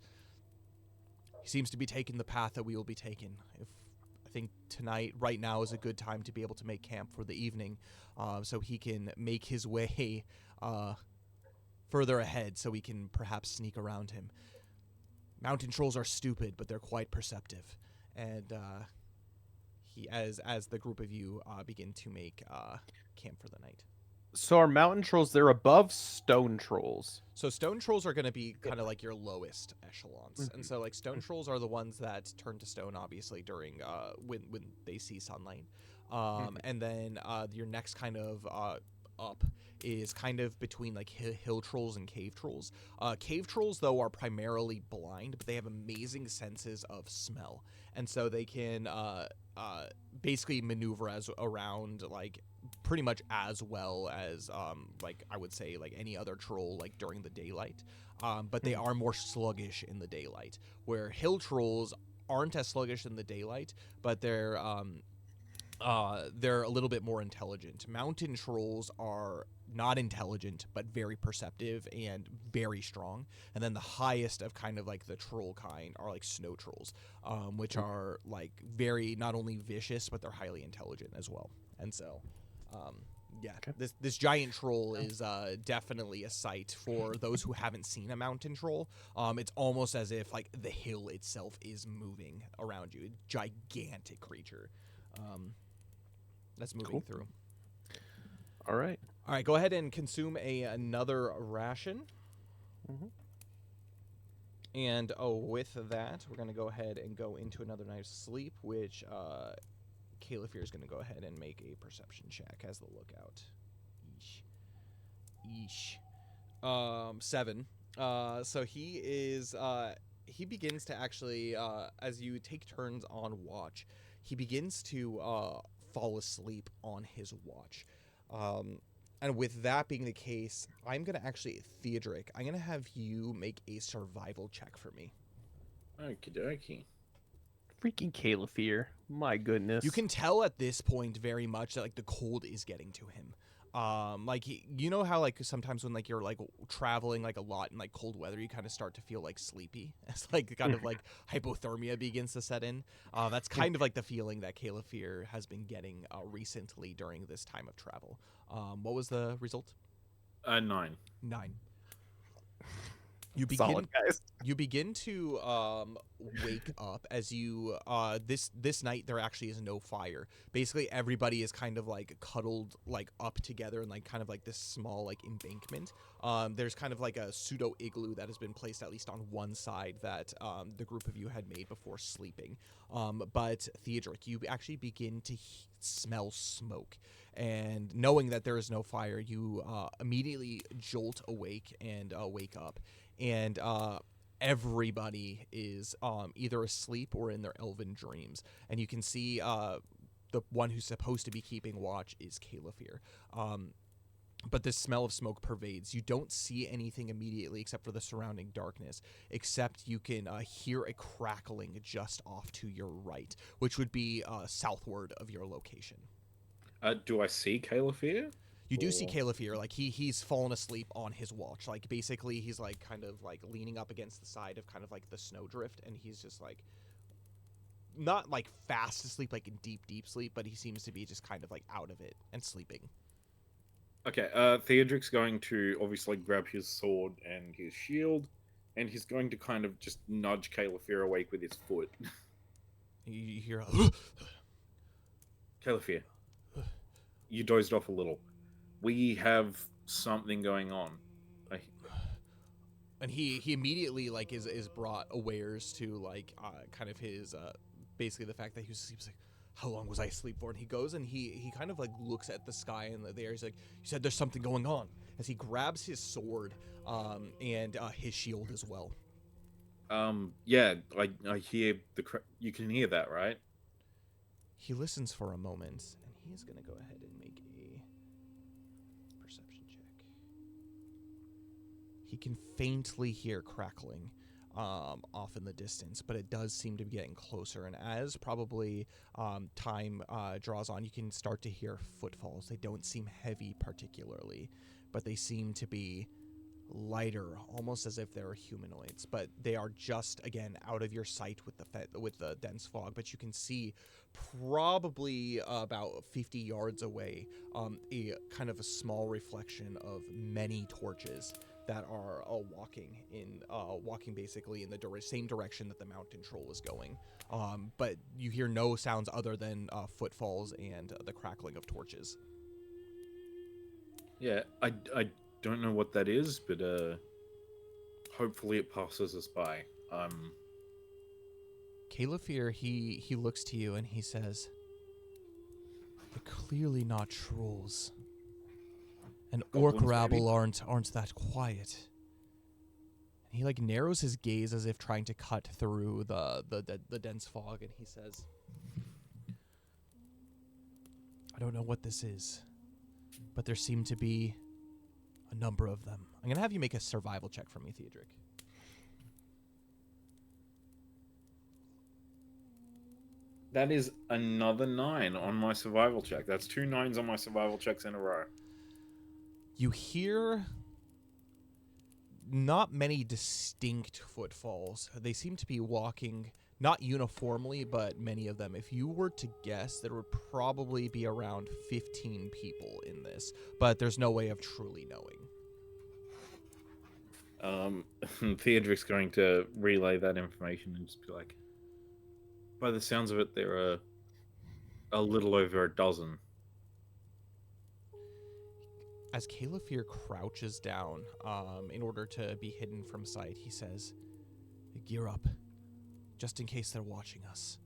he seems to be taking the path that we will be taking. I think tonight, right now, is a good time to be able to make camp for the evening, so he can make his way further ahead so we can perhaps sneak around him. Mountain trolls are stupid, but they're quite perceptive. And he, as the group of you begin to make camp for the night. So are mountain trolls, they're above stone trolls? So stone trolls are going to be kind of like your lowest echelons. And so like stone trolls are the ones that turn to stone, obviously, during when they see sunlight. And then your next kind of up is kind of between like hill trolls and cave trolls. Cave trolls, though, are primarily blind, but they have amazing senses of smell, and so they can basically maneuver around like pretty much as well as like I would say like any other troll like during the daylight, but they are more sluggish in the daylight, where hill trolls aren't as sluggish in the daylight, but they're a little bit more intelligent. Mountain trolls are not intelligent, but very perceptive and very strong. And then the highest of kind of like the troll kind are like snow trolls, which are like very not only vicious, but they're highly intelligent as well. And so, this giant troll is definitely a sight for those who haven't seen a mountain troll. It's almost as if like the hill itself is moving around you. A gigantic creature. That's moving through. All right. Go ahead and consume another ration. And with that, we're going to go ahead and go into another night's sleep, which Calefear is going to go ahead and make a perception check as the lookout. Yeesh. 7. So he is he begins to actually as you take turns on watch, he begins to fall asleep on his watch. And with that being the case, I'm going to actually, Theodoric, I'm going to have you make a survival check for me. Okie dokie. Freaking Calefear. My goodness. You can tell at this point very much that like the cold is getting to him. Like you know how like sometimes when like you're like traveling like a lot in like cold weather, you kind of start to feel like sleepy. It's like kind of like hypothermia begins to set in. That's kind of like the feeling that Calefear has been getting recently during this time of travel. What was the result? 9. 9. You begin, solid, guys. You begin to wake up as you this night there actually is no fire. Basically everybody is kind of like cuddled like up together in like kind of like this small like embankment. There's kind of like a pseudo igloo that has been placed at least on one side that the group of you had made before sleeping. But Theodoric, you actually begin to smell smoke, and knowing that there is no fire, you immediately jolt awake and wake up. And everybody is either asleep or in their elven dreams. And you can see the one who's supposed to be keeping watch is Calefear. But this smell of smoke pervades. You don't see anything immediately except for the surrounding darkness, except you can hear a crackling just off to your right, which would be southward of your location. Do I see Calefear? You do see Cool. Caliphere, like he's fallen asleep on his watch. Like basically he's like kind of like leaning up against the side of kind of like the snowdrift, and he's just like not like fast asleep, like in deep sleep, but he seems to be just kind of like out of it and sleeping. Okay, Theodric's going to obviously grab his sword and his shield, and he's going to kind of just nudge Caliphere awake with his foot. You hear Caliphere, you dozed off a little. We have something going on. and he immediately like is brought awares to like kind of his basically the fact that he was asleep. He's like, how long was I asleep for? And he goes and he kind of like looks at the sky and the air. He's like, you said there's something going on, as he grabs his sword and his shield as well. Yeah, I hear you can hear that, right? He listens for a moment, and he's gonna go ahead and make a perception check. He can faintly hear crackling off in the distance, but it does seem to be getting closer. And as probably time draws on, you can start to hear footfalls. They don't seem heavy particularly, but they seem to be lighter, almost as if they're humanoids. But they are just, again, out of your sight with the dense fog. But you can see probably about 50 yards away a kind of a small reflection of many torches that are walking basically in the same direction that the mountain troll is going. But you hear no sounds other than footfalls and the crackling of torches. Yeah, I don't know what that is, but hopefully it passes us by. Caliphere, he looks to you and he says, "They're clearly not trolls. And orc Goblins, rabble maybe? aren't that quiet." And he like narrows his gaze as if trying to cut through the dense fog, and he says, "I don't know what this is, but there seem to be a number of them." I'm gonna have you make a survival check for me, Theodric. That is another 9 on my survival check. That's 2 9s on my survival checks in a row. You hear not many distinct footfalls. They seem to be walking not uniformly, but many of them. If you were to guess, there would probably be around 15 people in this, but there's no way of truly knowing. Theodric's going to relay that information and just be like, by the sounds of it, there are a little over a dozen. As Caliphere crouches down in order to be hidden from sight, he says, "Gear up, just in case they're watching us."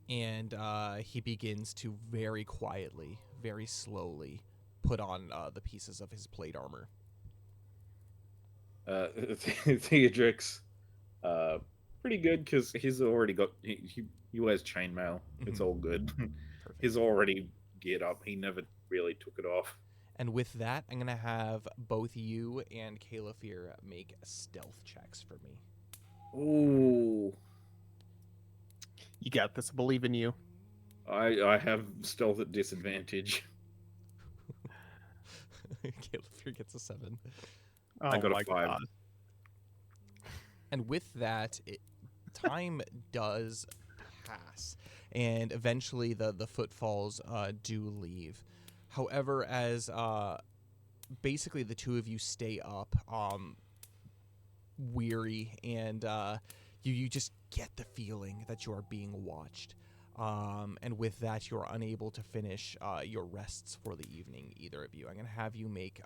And he begins to very quietly, very slowly put on the pieces of his plate armor. Theodric's pretty good because he's already got he wears chainmail. It's all good. Perfect. He's already geared up. He never really took it off. And with that, I'm going to have both you and Caliphere make stealth checks for me. Ooh, You got this. I believe in you. I have stealth at disadvantage. Caliphere gets a 7. Oh, I got a my 5. God. And with that, time does pass, and eventually the footfalls do leave. However, as basically the two of you stay up, weary, and you just get the feeling that you are being watched. And with that, you're unable to finish your rests for the evening, either of you. I'm going to have you make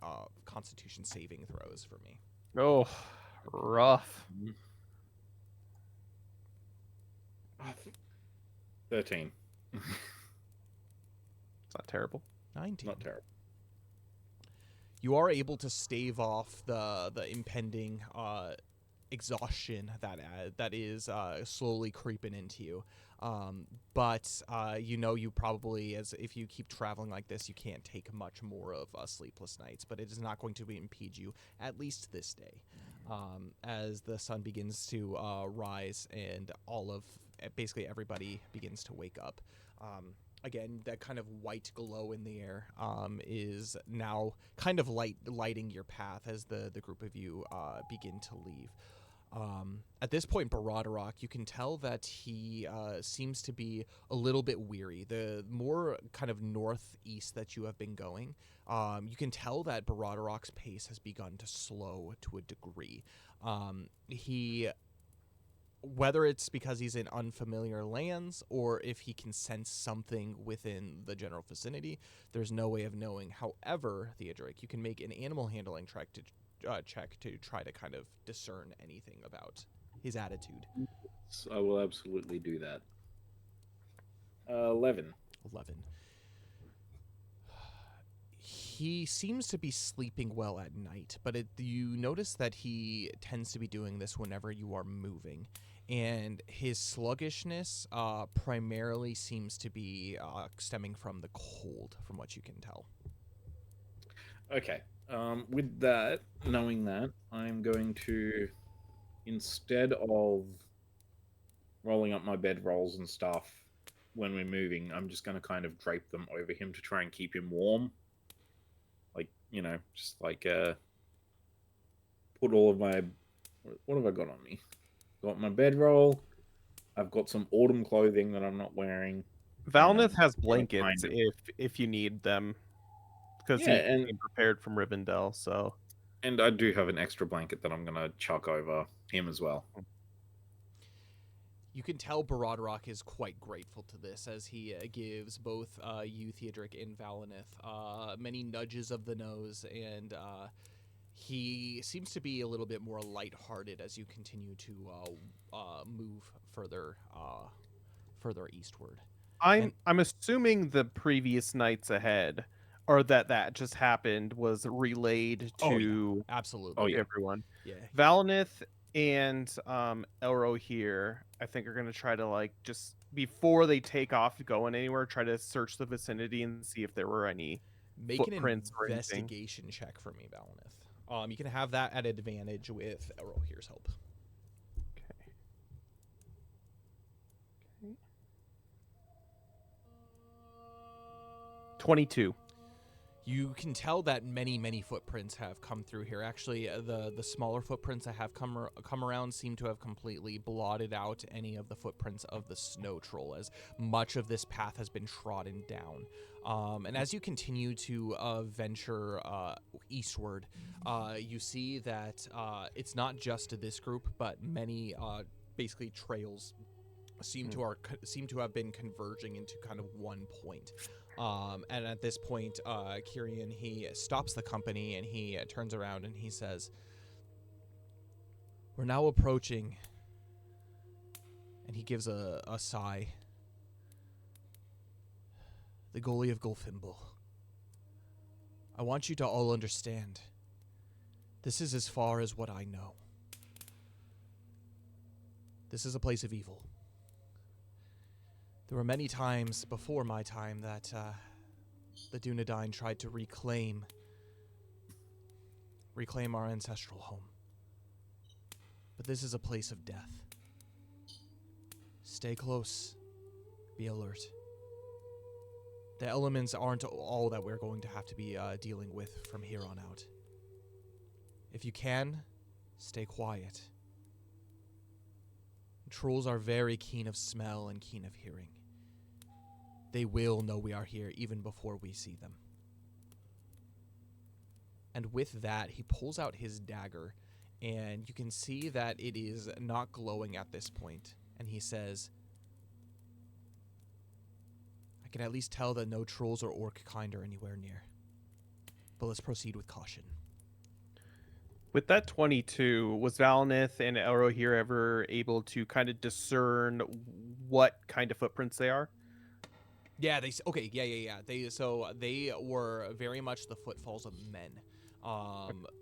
Constitution saving throws for me. Oh, rough. 13. It's not terrible. 19. Not terrible. You are able to stave off the impending exhaustion that is slowly creeping into you. But you probably, as if you keep traveling like this, you can't take much more of sleepless nights. But it is not going to impede you, at least this day, as the sun begins to rise and all of basically everybody begins to wake up. again, that kind of white glow in the air is now kind of lighting your path as the group of you begin to leave. At this point, Baradorok, you can tell that he seems to be a little bit weary. The more kind of northeast that you have been going, you can tell that Baradorok's pace has begun to slow to a degree. Whether it's because he's in unfamiliar lands or if he can sense something within the general vicinity, there's no way of knowing. However, Theodoric, you can make an animal handling check to try to kind of discern anything about his attitude. I will absolutely do that. 11. 11. He seems to be sleeping well at night, but you notice that he tends to be doing this whenever you are moving. And his sluggishness primarily seems to be stemming from the cold, from what you can tell. Okay. With that, knowing that, I'm going to, instead of rolling up my bedrolls and stuff when we're moving, I'm just going to kind of drape them over him to try and keep him warm. Like, just like put all of my... What have I got on me? Got my bedroll. I've got some autumn clothing that I'm not wearing. Valnith has blankets kind of- if you need them, because Yeah, he and- came prepared from Rivendell. So, And I do have an extra blanket that I'm going to chuck over him as well. You can tell Baradorok is quite grateful to this, as he gives both you, Theodoric, and Valinith many nudges of the nose, and he seems to be a little bit more lighthearted as you continue to move further eastward. I'm assuming the previous nights ahead, or that just happened, was relayed to Absolutely. everyone. Yeah. Valinith and Elro here, I think, are going to try to, just before they take off going anywhere, try to search the vicinity and see if there were any Make an footprints or anything. investigation check for me, Valinith. You can have that at advantage with Elro here's help. Okay. 22. You can tell that many footprints have come through here. Actually, the smaller footprints that have come around seem to have completely blotted out any of the footprints of the snow troll, as much of this path has been trodden down. And as you continue to venture eastward, you see that it's not just this group, but many basically trails seem to have been converging into kind of one point. And at this point, Kyrian, he stops the company and he turns around and he says, "We're now approaching," and he gives a sigh, "the Gully of Gulfimble. I want you to all understand, this is as far as what I know. This is a place of evil. There were many times before my time that the Dunedain tried to reclaim our ancestral home. But this is a place of death. Stay close. Be alert. The elements aren't all that we're going to have to be dealing with from here on out. If you can, stay quiet. Trolls are very keen of smell and keen of hearing. They will know we are here even before we see them." And with that, he pulls out his dagger, and you can see that it is not glowing at this point. And he says, "I can at least tell that no trolls or orc kind are anywhere near. But let's proceed with caution." With that 22, was Valinith and Elro here ever able to kind of discern what kind of footprints they are? Yeah, They were very much the footfalls of men,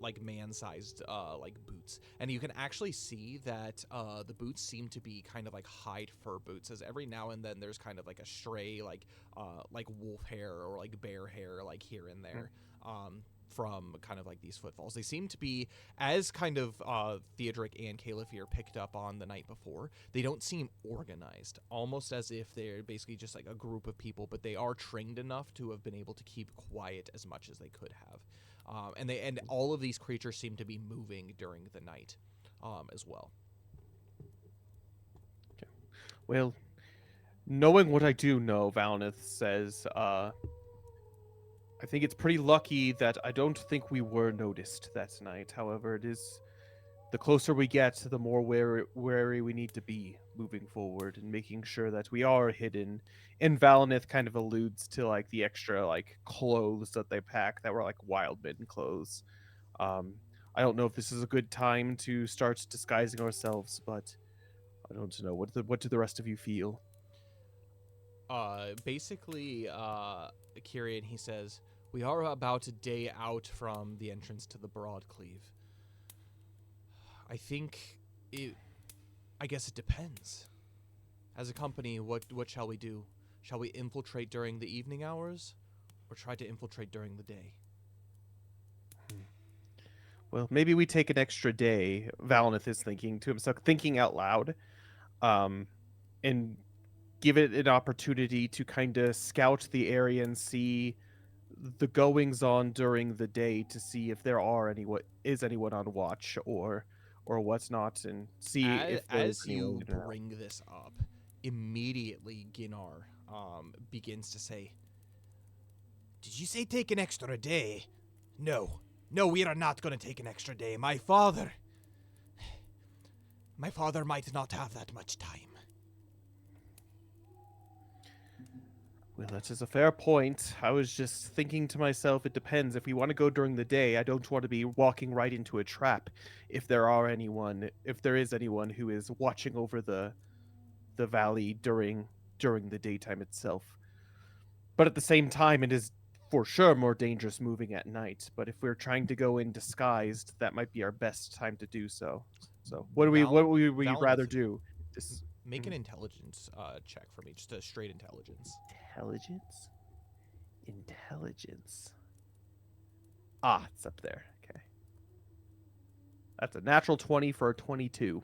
like man-sized, like boots. And you can actually see that the boots seem to be kind of like hide fur boots, as every now and then there's kind of like a stray, like wolf hair or like bear hair, like here and there. from kind of like these footfalls. They seem to be, as kind of Theodoric and Caliphyr picked up on the night before, they don't seem organized, almost as if they're basically just like a group of people, but they are trained enough to have been able to keep quiet as much as they could have. And all of these creatures seem to be moving during the night as well. Okay. Well, knowing what I do know, Valnith says, I think it's pretty lucky that I don't think we were noticed that night. However, it is the closer we get, the more wary we need to be moving forward and making sure that we are hidden. And Valnith kind of alludes to like the extra like clothes that they pack that were like wildman clothes. I don't know if this is a good time to start disguising ourselves, but I don't know. What do the rest of you feel? Basically, Kyrian, he says, we are about a day out from the entrance to the Broadcleave. I guess it depends. As a company, what shall we do? Shall we infiltrate during the evening hours, or try to infiltrate during the day? Well, maybe we take an extra day, Valnith is thinking to himself, thinking out loud, and give it an opportunity to kind of scout the area and see the goings on during the day to see if there are anyone on watch or what's not, and see if there's as anyone you in or out. bring this up, immediately Ginnar begins to say, "Did you say take an extra day? No, we are not going to take an extra day. My father might not have that much time." Well, that is a fair point. I was just thinking to myself, it depends. If we want to go during the day, I don't want to be walking right into a trap if there is anyone who is watching over the valley during the daytime itself. But at the same time, it is for sure more dangerous moving at night. But if we're trying to go in disguised, that might be our best time to do so. So what would we rather do? Just Make an intelligence check for me, just a straight intelligence. Intelligence. Ah, it's up there. Okay. That's a natural 20 for a 22.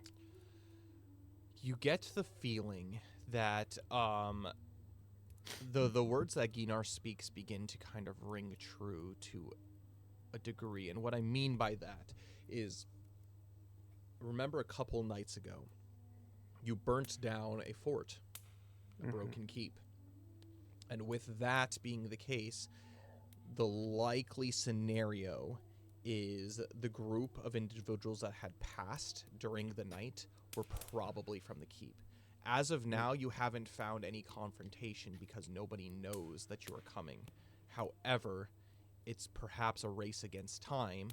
You get the feeling that the words that Ginnar speaks begin to kind of ring true to a degree. And what I mean by that is, remember a couple nights ago, you burnt down a fort, a broken keep. And with that being the case, the likely scenario is the group of individuals that had passed during the night were probably from the keep. As of now, you haven't found any confrontation because nobody knows that you are coming. However, it's perhaps a race against time,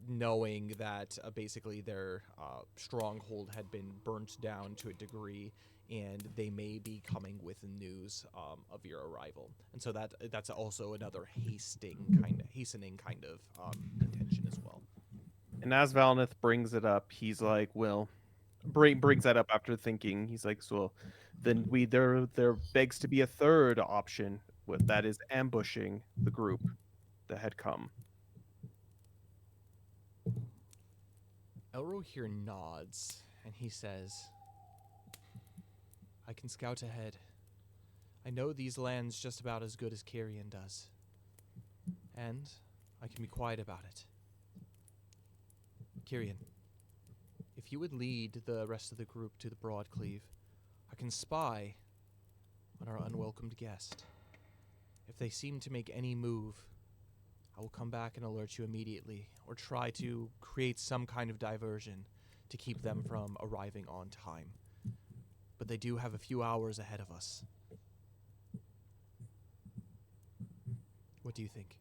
knowing that basically their stronghold had been burnt down to a degree, and they may be coming with news of your arrival. And so that's also another hastening kind of intention as well. And as Valnith brings it up, he's like, well, brings that up after thinking. He's like, so then there begs to be a third option, that is ambushing the group that had come. Elro here nods, and he says, I can scout ahead. I know these lands just about as good as Kyrian does. And I can be quiet about it. Kyrian, if you would lead the rest of the group to the Broadcleave, I can spy on our unwelcomed guest. If they seem to make any move, I will come back and alert you immediately, or try to create some kind of diversion to keep them from arriving on time. But they do have a few hours ahead of us. What do you think?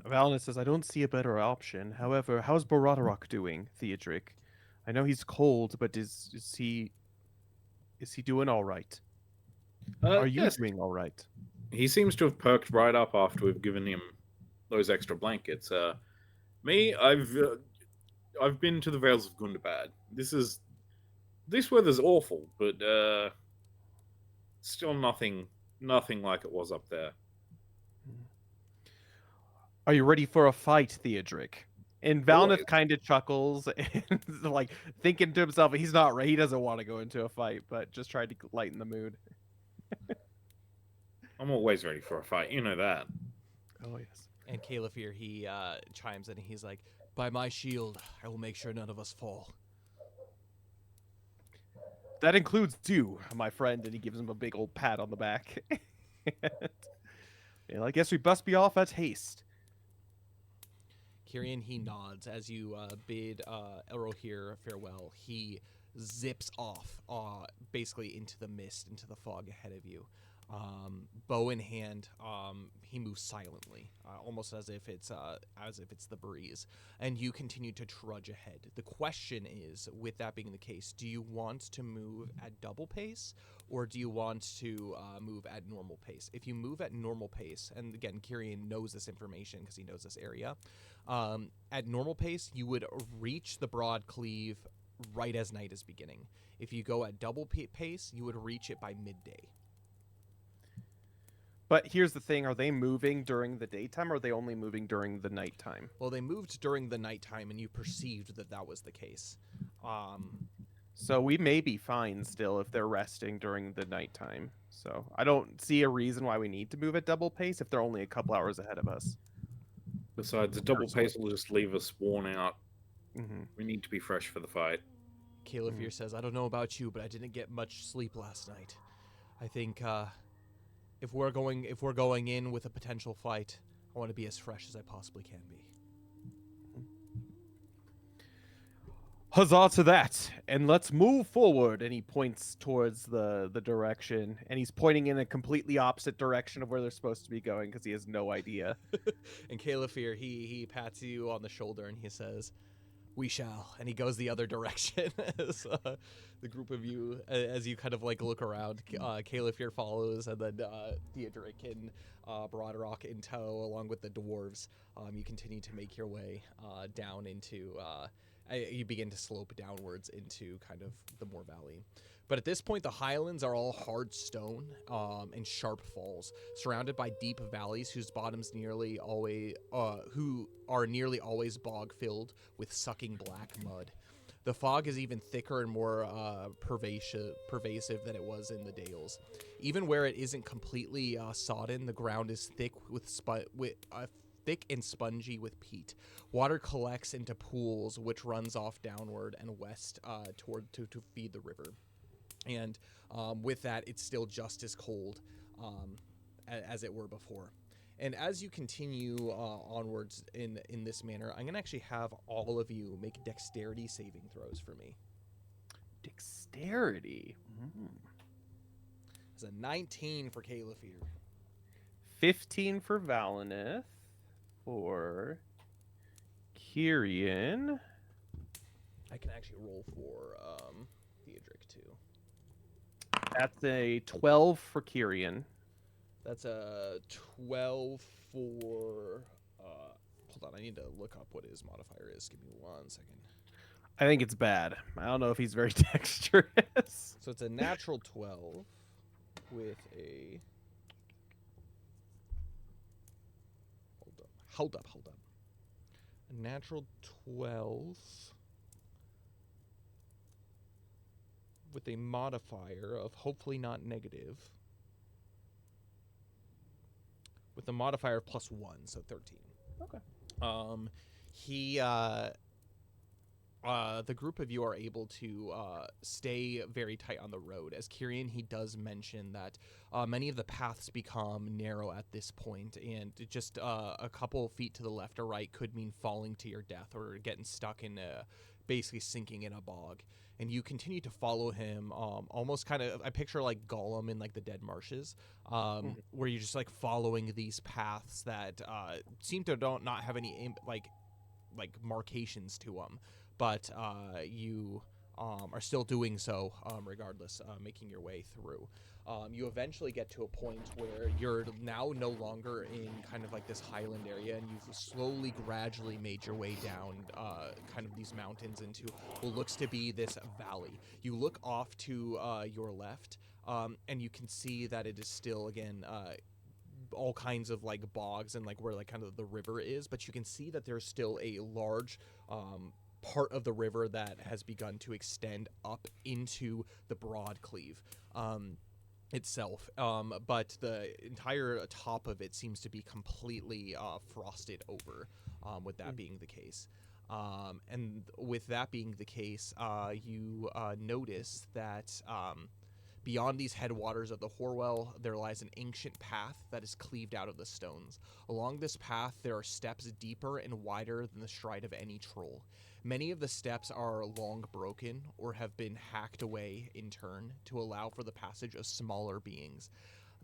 Valnith says, I don't see a better option. However, how's Baradarok doing, Theodric? I know he's cold, but is he doing all right? Are you doing all right? He seems to have perked right up after we've given him those extra blankets. Me, I've been to the Vales of Gundabad. This weather's awful, but still nothing Nothing like it was up there. Are you ready for a fight, Theodric? And Always. Valneth kind of chuckles and like thinking to himself, he's not ready. He doesn't want to go into a fight, but just tried to lighten the mood. I'm always ready for a fight. You know that. Oh yes. And Caliphyr, he chimes in and he's like, "By my shield, I will make sure none of us fall." That includes you, my friend, and he gives him a big old pat on the back. And I guess we must be off at haste. Kyrian, he nods as you bid Erohir farewell. He zips off, basically into the mist, into the fog ahead of you. Bow in hand, he moves silently, almost as if it's the breeze, and you continue to trudge ahead. The question is, with that being the case, do you want to move at double pace, or do you want to move at normal pace? If you move at normal pace, and again, Kyrian knows this information because he knows this area, at normal pace, you would reach the Broad Cleave right as night is beginning. If you go at double pace, you would reach it by midday. But here's the thing, are they moving during the daytime, or are they only moving during the nighttime? Well, they moved during the nighttime, and you perceived that was the case. So we may be fine still if they're resting during the nighttime. So I don't see a reason why we need to move at double pace if they're only a couple hours ahead of us. Besides, the double pace will just leave us worn out. Mm-hmm. We need to be fresh for the fight. Caliphyr says, "I don't know about you, but I didn't get much sleep last night. I think if we're going in with a potential fight, I want to be as fresh as I possibly can be." Huzzah to that, and let's move forward. And he points towards the direction, and he's pointing in a completely opposite direction of where they're supposed to be going because he has no idea. And Caliphyr, he pats you on the shoulder and he says, "We shall." And he goes the other direction as the group of you, as you kind of like look around. Caliphyr follows, and then Theodric and Broadrock in tow, along with the dwarves. You continue to make your way down into. You begin to slope downwards into kind of the Moor Valley. But at this point, the highlands are all hard stone and sharp falls, surrounded by deep valleys whose bottoms nearly always bog-filled with sucking black mud. The fog is even thicker and more pervasive than it was in the Dales. Even where it isn't completely sodden, the ground is thick thick and spongy with peat. Water collects into pools, which runs off downward and west toward to feed the river. And with that, it's still just as cold as it were before. And as you continue onwards in this manner, I'm going to actually have all of you make dexterity saving throws for me. Dexterity. It's a 19 for Caliphyr. 15 for Valneth. For Kyrian. I can actually roll for Theodric too. That's a 12 for Kyrian. That's a 12 for... hold on, I need to look up what his modifier is. Give me 1 second. I think it's bad. I don't know if he's very dexterous. So it's a natural 12 with a... Hold up. A natural 12 with a modifier of hopefully not negative. With a modifier of +1, so 13. Okay. The group of you are able to stay very tight on the road. As Kyrian, he does mention that many of the paths become narrow at this point, and just a couple feet to the left or right could mean falling to your death or getting stuck in basically sinking in a bog. And you continue to follow him, almost kind of, I picture like Gollum in like the Dead Marshes, where you're just like following these paths that seem to not have any like marcations to them. But you are still doing so regardless, making your way through. You eventually get to a point where you're now no longer in kind of like this highland area, and you've slowly, gradually made your way down kind of these mountains into what looks to be this valley. You look off to your left, and you can see that it is still, again, all kinds of like bogs and like where like kind of the river is, but you can see that there's still a large part of the river that has begun to extend up into the Broadcleave itself, but the entire top of it seems to be completely frosted over, with that being the case. And with that being the case, you notice that beyond these headwaters of the Horwell, there lies an ancient path that is cleaved out of the stones. Along this path, there are steps deeper and wider than the stride of any troll. Many of the steps are long broken or have been hacked away in turn to allow for the passage of smaller beings.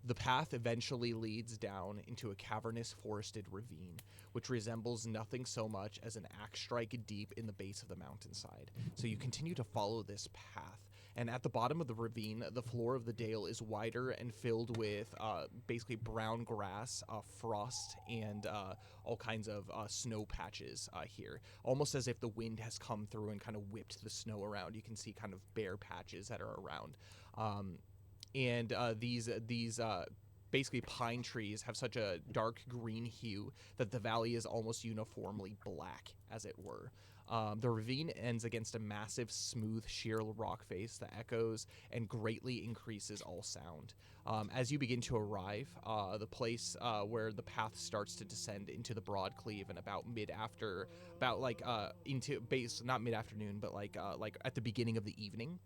The path eventually leads down into a cavernous forested ravine, which resembles nothing so much as an axe strike deep in the base of the mountainside. So you continue to follow this path. And at the bottom of the ravine, the floor of the dale is wider and filled with basically brown grass, frost, and all kinds of snow patches here. Almost as if the wind has come through and kind of whipped the snow around. You can see kind of bare patches that are around. And these basically pine trees have such a dark green hue that the valley is almost uniformly black, as it were. The ravine ends against a massive, smooth, sheer rock face that echoes and greatly increases all sound. As you begin to arrive, the place where the path starts to descend into the Broadcleave, and not mid-afternoon, but like at the beginning of the evening,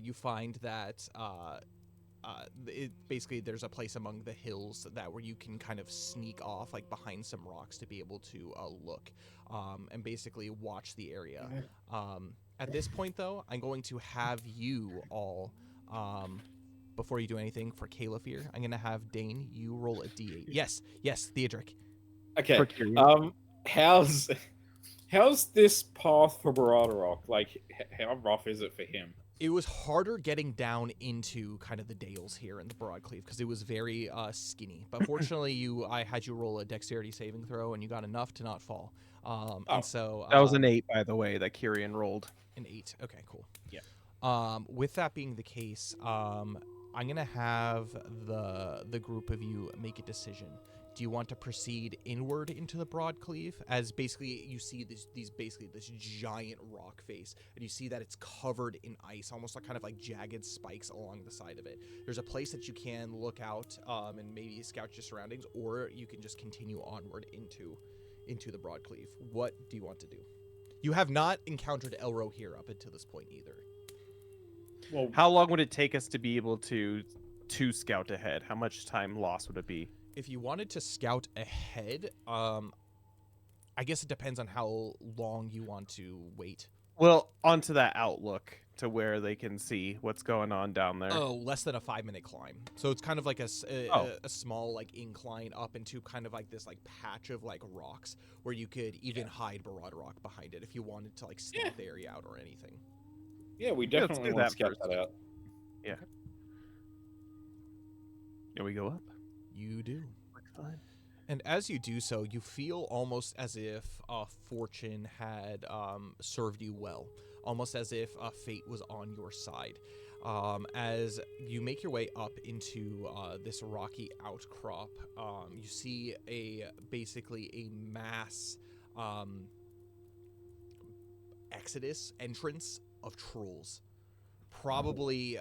you find that basically there's a place among the hills where you can kind of sneak off like behind some rocks to be able to look and basically watch the area. At this point, though, I'm going to have you all, before you do anything, for Caliph, I'm going to have Dane, you roll a d8. Yes, Theodric. Okay. How's this path for Baradorok? Like, how rough is it for him? It was harder getting down into kind of the dales here in the Broadcleave because it was very skinny. But fortunately, I had you roll a dexterity saving throw, and you got enough to not fall. And so that was an 8, by the way, that Kyrian rolled. An 8. Okay, cool. Yeah. With that being the case, I'm gonna have the group of you make a decision. Do you want to proceed inward into the Broadcleave, as basically you see this giant rock face, and you see that it's covered in ice, almost like kind of like jagged spikes along the side of it. There's a place that you can look out and maybe scout your surroundings, or you can just continue onward into the Broadcleave. What do you want to do? You have not encountered Elro here up until this point either. Well, how long would it take us to be able to scout ahead? How much time lost would it be? If you wanted to scout ahead, I guess it depends on how long you want to wait. Well, onto that outlook to where they can see what's going on down there. Oh, less than a 5-minute climb. So it's kind of like a small like incline up into kind of like this like patch of like rocks where you could even hide Baradorok behind it if you wanted to like scout the area out or anything. Yeah, we definitely want to scout that out. Yeah. Can we go up? You do. Fine. And as you do so, you feel almost as if fortune had served you well, almost as if fate was on your side. As you make your way up into this rocky outcrop, you see basically a mass entrance of trolls. Probably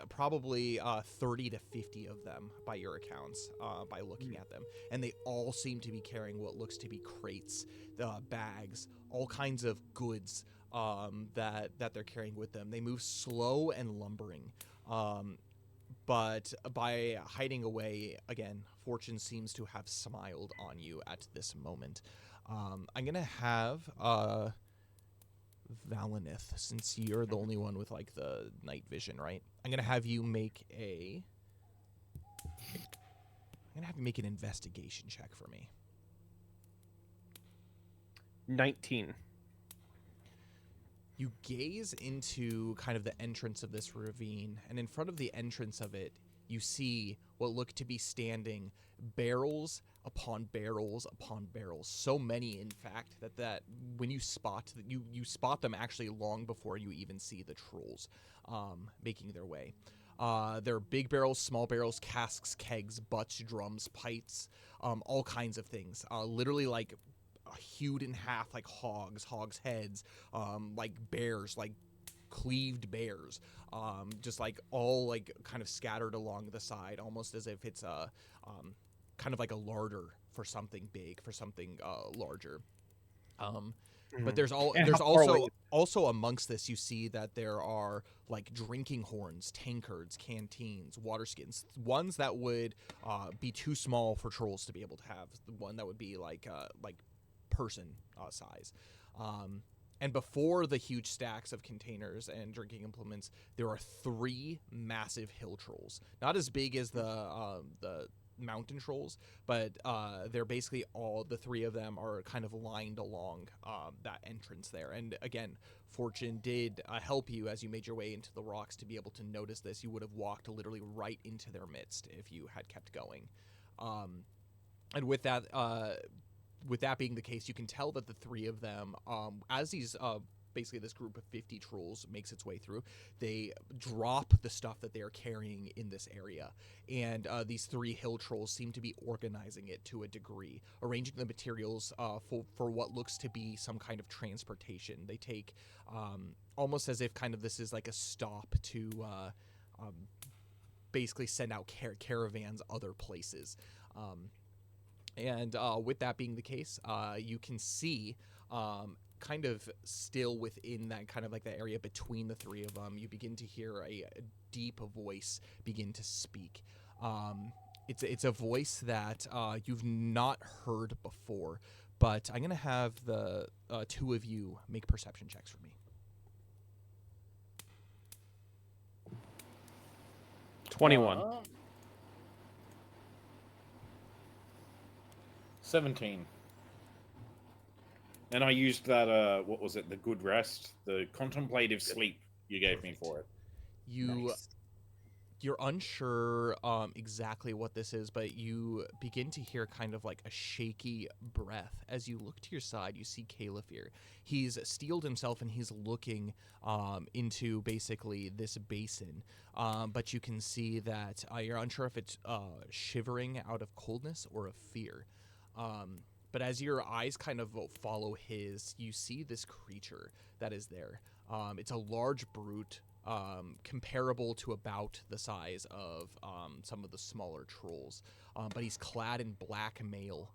30 to 50 of them by your accounts, by looking at them. And they all seem to be carrying what looks to be crates, bags, all kinds of goods that they're carrying with them. They move slow and lumbering. But by hiding away, again, fortune seems to have smiled on you at this moment. I'm going to have... Valinith, since you're the only one with like the night vision, right? I'm gonna have you make an investigation check for me. 19. You gaze into kind of the entrance of this ravine, and in front of the entrance of it, you see what look to be standing barrels upon barrels upon barrels. So many, in fact, that when you spot them actually long before you even see the trolls making their way. There are big barrels, small barrels, casks, kegs, butts, drums, pipes, all kinds of things. Literally like hewed in half like hogs heads, like bears, like cleaved bears, just like all like kind of scattered along the side, almost as if it's a kind of like a larder for something big, for something larger. But there's also amongst this, you see that there are like drinking horns, tankards, canteens, water skins, ones that would be too small for trolls to be able to have, the one that would be like person size. And before the huge stacks of containers and drinking implements, there are 3 massive hill trolls, not as big as the mountain trolls, but they're basically all, the 3 of them are kind of lined along that entrance there. And again, fortune did help you as you made your way into the rocks to be able to notice this. You would have walked literally right into their midst if you had kept going. And with that being the case, you can tell that the 3 of them, as these basically this group of 50 trolls makes its way through, they drop the stuff that they are carrying in this area, and these 3 hill trolls seem to be organizing it to a degree, arranging the materials for what looks to be some kind of transportation. They take almost as if kind of this is like a stop to basically send out caravans other places. And with that being the case, you can see kind of still within that kind of like the area between the 3 of them, you begin to hear a deep voice begin to speak. It's a voice that you've not heard before, but I'm going to have the 2 of you make perception checks for me. 21. 17. And I used that, what was it, the good rest, the contemplative sleep you gave me for it. You're unsure exactly what this is, but you begin to hear kind of like a shaky breath. As you look to your side, you see Califir. He's steeled himself and he's looking into basically this basin, but you can see that you're unsure if it's shivering out of coldness or of fear. But as your eyes kind of follow his, you see this creature that is there. It's a large brute, comparable to about the size of some of the smaller trolls. But he's clad in black mail,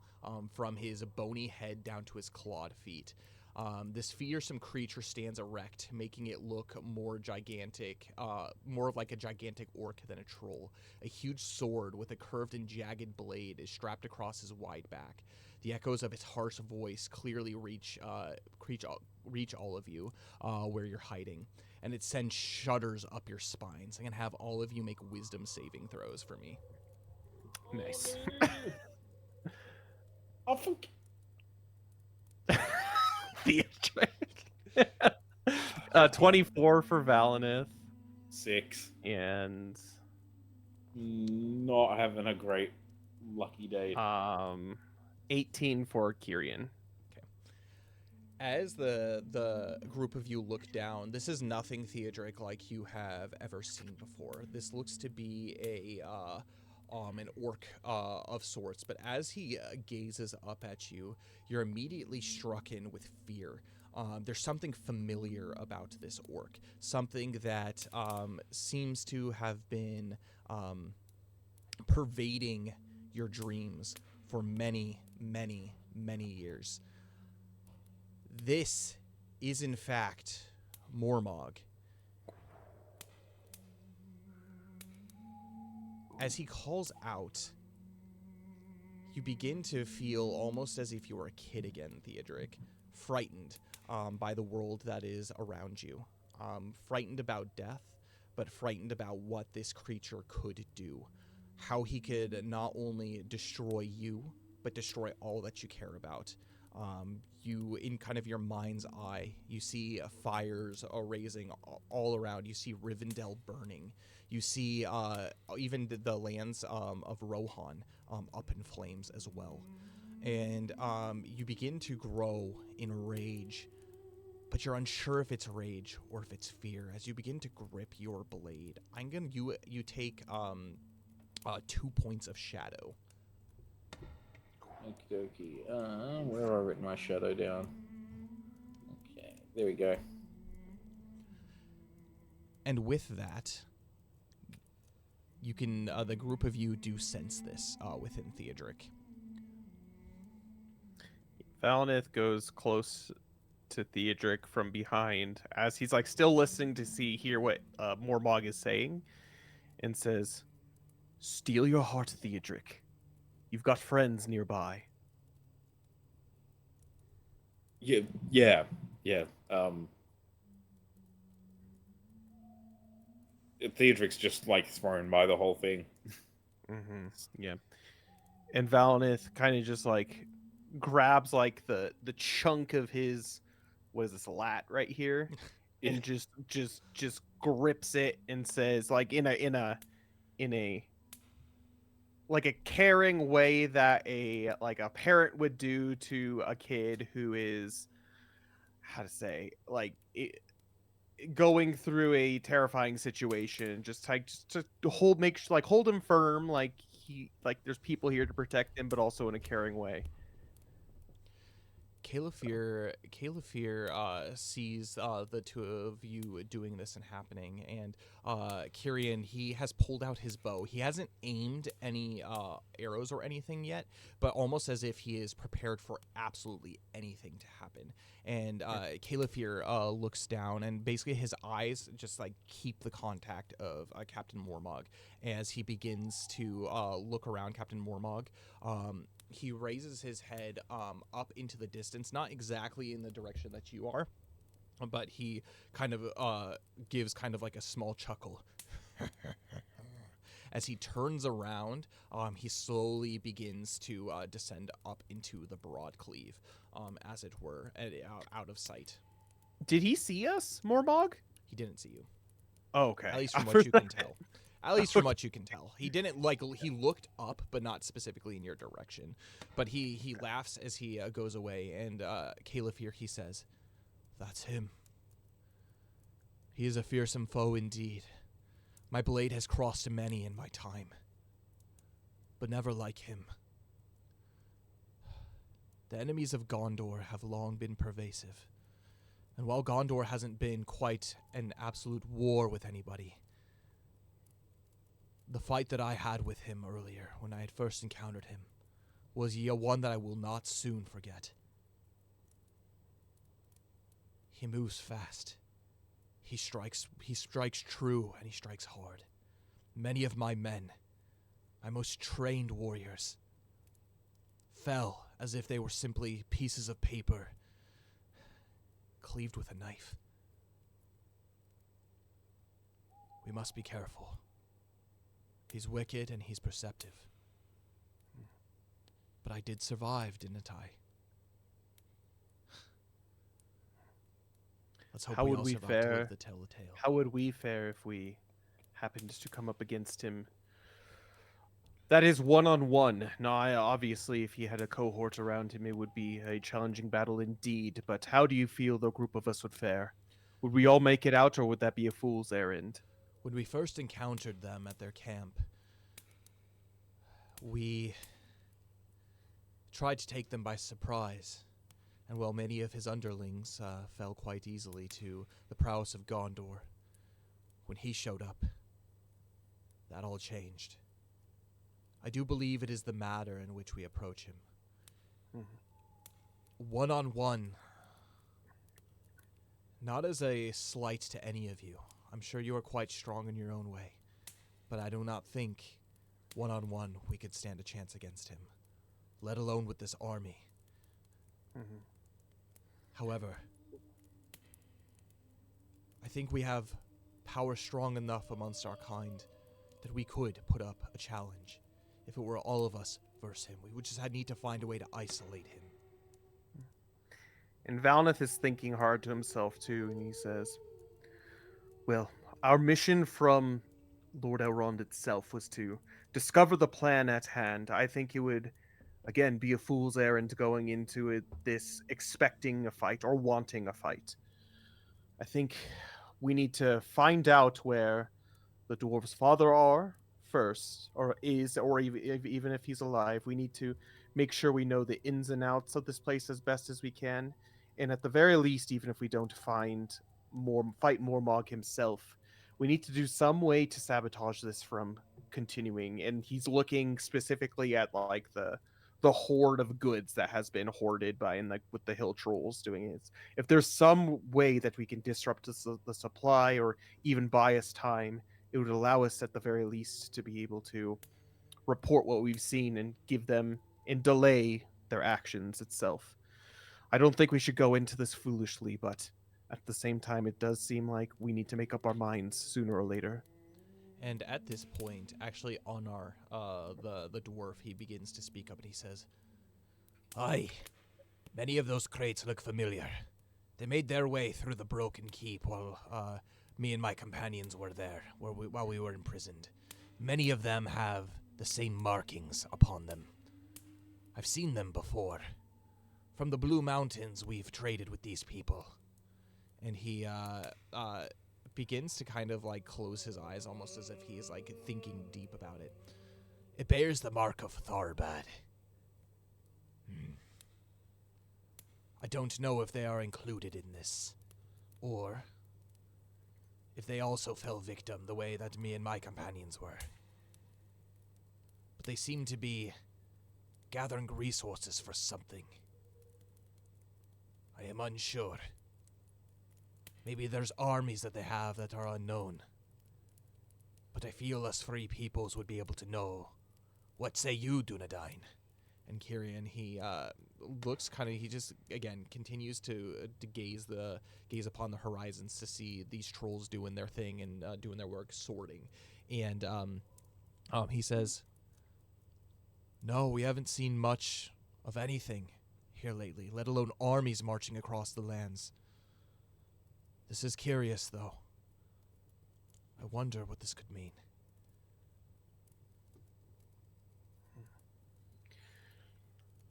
from his bony head down to his clawed feet. This fearsome creature stands erect, making it look more gigantic, more of like a gigantic orc than a troll. A huge sword with a curved and jagged blade is strapped across his wide back. The echoes of his harsh voice clearly reach all of you where you're hiding, and it sends shudders up your spines. I'm going to have all of you make wisdom saving throws for me. Nice. Oh, fuck. Theatric. 24 for Valinith. 6. And Not having a great lucky day. 18 for Kyrian. Okay. As the group of you look down, this is nothing Theodric like you have ever seen before. This looks to be an orc of sorts, but as he gazes up at you, you're immediately struck in with fear. There's something familiar about this orc, something that seems to have been pervading your dreams for many, many, many years. This is, in fact, Mormog. As he calls out, you begin to feel almost as if you were a kid again, Theodric, frightened by the world that is around you, frightened about death, but frightened about what this creature could do, how he could not only destroy you, but destroy all that you care about. You, in kind of your mind's eye, you see fires raising all around. You see Rivendell burning. You see even the lands of Rohan up in flames as well. And you begin to grow in rage but you're unsure if it's rage or if it's fear. As you begin to grip your blade, I'm gonna you take 2 points of shadow. Okie dokie. Where have I written my shadow down? Okay, there we go. And with that, you can the group of you do sense this within Theodric. Valinith goes close to Theodric from behind as he's like still listening to hear what Mormog is saying, and says, "Steel your heart, Theodric. You've got friends nearby." Yeah. Theodric's just like thrown by the whole thing. Mm-hmm. Yeah. And Valinith kind of just like grabs like the chunk of his, what is this, lat right here, and just grips it and says, like in a like a caring way that a parent would do to a kid who is, how to say, like going through a terrifying situation, just to hold him firm, like there's people here to protect him, but also in a caring way. Caliphyr sees the two of you doing this and happening, and Kyrian, he has pulled out his bow. He hasn't aimed any arrows or anything yet, but almost as if he is prepared for absolutely anything to happen. And Caliphyr looks down, and basically his eyes just like keep the contact of Captain Mormog as he begins to look around Captain Mormog. He raises his head up into the distance, not exactly in the direction that you are, but he kind of gives kind of like a small chuckle. As he turns around, he slowly begins to descend up into the broad cleave, as it were, out of sight. Did he see us, Mormog? He didn't see you. Oh, okay. At least from what you can tell. At least from what you can tell. He didn't he looked up, but not specifically in your direction. But he laughs as he goes away, and Caliphyr, he says, "That's him. He is a fearsome foe indeed. My blade has crossed many in my time, but never like him. The enemies of Gondor have long been pervasive, and while Gondor hasn't been quite an absolute war with anybody, the fight that I had with him earlier when I had first encountered him was one that I will not soon forget. He moves fast. He strikes true, and he strikes hard. Many of my men, my most trained warriors, fell as if they were simply pieces of paper cleaved with a knife. We must be careful. He's wicked and he's perceptive. But I did survive, didn't I? Let's hope How we would all we survive to fare? live to tell the tale. How would we fare if we happened to come up against him? That is one-on-one. Now, obviously, if he had a cohort around him, it would be a challenging battle indeed. But how do you feel the group of us would fare? Would we all make it out, or would that be a fool's errand? When we first encountered them at their camp, we tried to take them by surprise, and while many of his underlings fell quite easily to the prowess of Gondor, when he showed up, that all changed. I do believe it is the manner in which we approach him. Mm-hmm. One-on-one, not as a slight to any of you. I'm sure you are quite strong in your own way, but I do not think one-on-one we could stand a chance against him, let alone with this army. Mm-hmm. However, I think we have power strong enough amongst our kind that we could put up a challenge. If it were all of us versus him, we would just need to find a way to isolate him. And Valnith is thinking hard to himself too, and he says, "Well, our mission from Lord Elrond itself was to discover the plan at hand. I think it would, again, be a fool's errand going into this expecting a fight or wanting a fight. I think we need to find out where the dwarf's father are first, or is, or even if he's alive. We need to make sure we know the ins and outs of this place as best as we can, and at the very least, even if we don't fight Mormog himself, we need to do some way to sabotage this from continuing. And he's looking specifically at like the hoard of goods that has been hoarded by in like with the hill trolls doing it. If there's some way that we can disrupt the supply or even buy us time, it would allow us at the very least to be able to report what we've seen and give them and delay their actions itself. I don't think we should go into this foolishly, but at the same time, it does seem like we need to make up our minds sooner or later. And at this point, actually, Onar, the dwarf, he begins to speak up and he says, "Aye, many of those crates look familiar. They made their way through the broken keep while me and my companions were there, while we were imprisoned. Many of them have the same markings upon them. I've seen them before. From the Blue Mountains, we've traded with these people." And he begins to kind of like close his eyes, almost as if he's like thinking deep about it. "It bears the mark of Tharbad. I don't know if they are included in this, or if they also fell victim the way that me and my companions were. But they seem to be gathering resources for something. I am unsure. Maybe there's armies that they have that are unknown. But I feel us free peoples would be able to know. What say you, Dunedain?" And Kyrian, he looks kind of, he just, again, continues to gaze upon the horizons to see these trolls doing their thing and doing their work, sorting. And he says, "No, we haven't seen much of anything here lately, let alone armies marching across the lands. This is curious, though. I wonder what this could mean."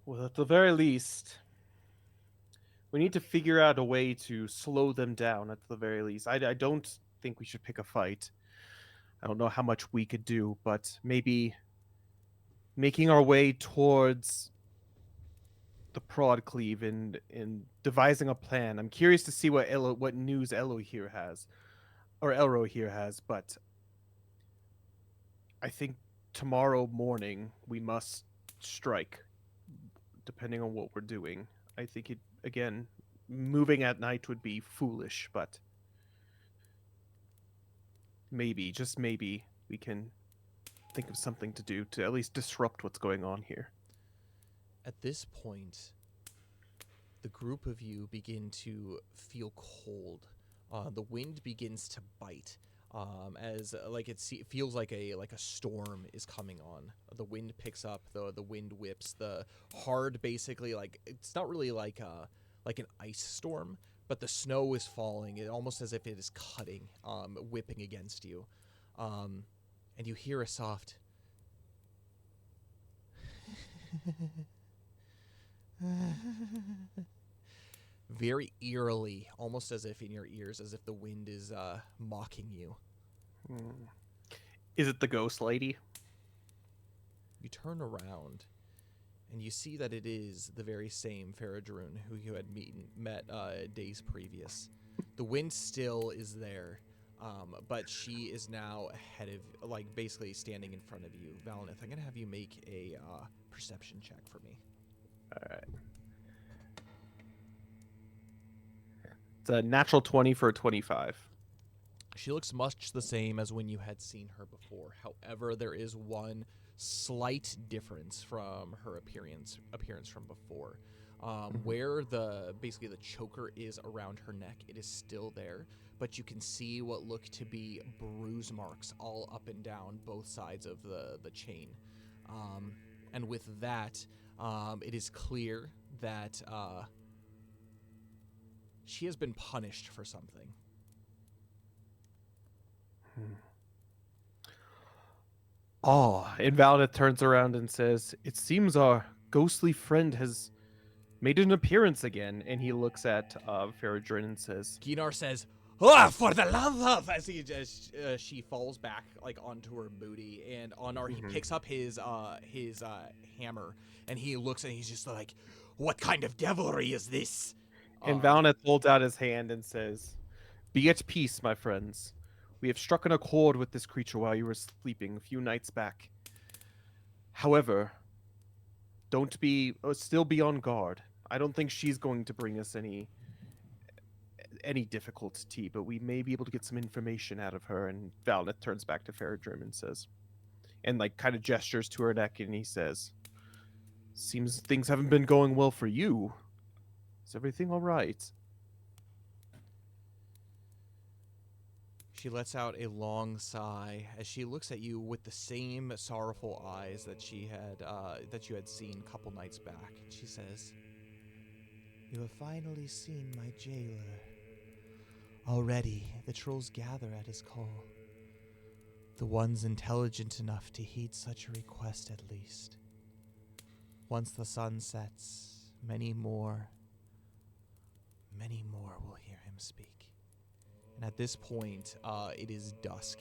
Well, at the very least, we need to figure out a way to slow them down at the very least. I don't think we should pick a fight. I don't know how much we could do, but maybe making our way towards the Broadcleave and devising a plan. I'm curious to see what news Elro here has, but I think tomorrow morning we must strike, depending on what we're doing. I think again, moving at night would be foolish, but maybe, just maybe, we can think of something to do to at least disrupt what's going on here. At this point, the group of you begin to feel cold. The wind begins to bite, as like it feels like a storm is coming on. The wind picks up, the wind whips, the hard, basically, like, it's not really like an ice storm, but the snow is falling, almost as if it is cutting, whipping against you, and you hear a soft very eerily, almost as if in your ears, as if the wind is mocking you. Is it the ghost lady? You turn around, and you see that it is the very same Faradrun who you had met days previous. The wind still is there, but she is now ahead of, like, basically standing in front of you. Valinith, I'm going to have you make a perception check for me. All right. It's a natural 20 for a 25. She looks much the same as when you had seen her before. However, there is one slight difference from her appearance from before. Where basically the choker is around her neck, it is still there, but you can see what look to be bruise marks all up and down both sides of the chain. And with that, it is clear that she has been punished for something. Oh, and Valinith turns around and says, "It seems our ghostly friend has made an appearance again, and he looks at Faradrin and says, Ginar says, "Ah, for the love of!" as she falls back like onto her booty, and Anar he picks up his hammer, and he looks and he's just like, "What kind of devilry is this?" and Valineth holds out his hand and says, "Be at peace, my friends. We have struck an accord with this creature while you were sleeping a few nights back. However, still be on guard. I don't think she's going to bring us any difficulty, but we may be able to get some information out of her." And Valineth turns back to Faradrim and says, and like kind of gestures to her neck, and he says, "Seems things haven't been going well for you. Is everything all right?" She lets out a long sigh as she looks at you with the same sorrowful eyes that you had seen a couple nights back. And she says, "You have finally seen my jailer. Already, the trolls gather at his call. The ones intelligent enough to heed such a request, at least. Once the sun sets, many more will hear him speak." And at this point, it is dusk.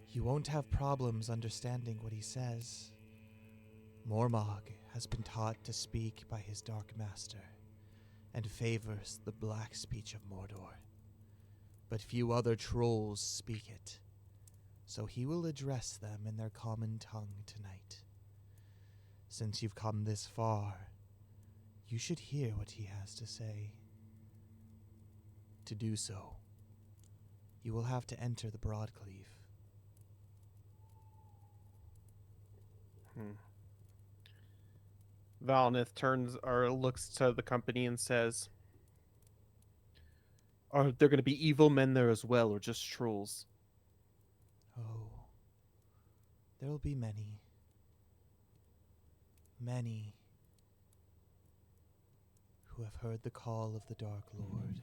You won't have problems understanding what he says. Mormog has been taught to speak by his Dark Master, and favors the black speech of Mordor. But few other trolls speak it, so he will address them in their common tongue tonight. Since you've come this far, you should hear what he has to say. To do so, you will have to enter the Broadcleave. Valineth looks to the company and says, "Are there going to be evil men there as well, or just trolls?" Oh, there will be many. Many who have heard the call of the Dark Lord.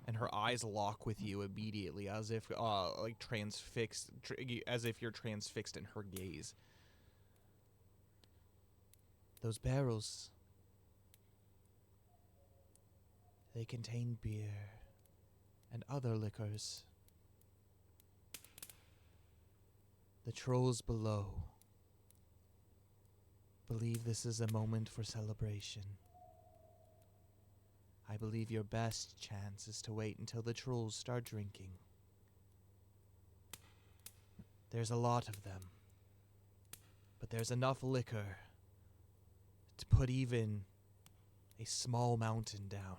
And her eyes lock with you immediately, as if as if you're transfixed in her gaze. Those barrels, they contain beer and other liquors. The trolls below believe this is a moment for celebration. I believe your best chance is to wait until the trolls start drinking. There's a lot of them, but there's enough liquor to put even a small mountain down.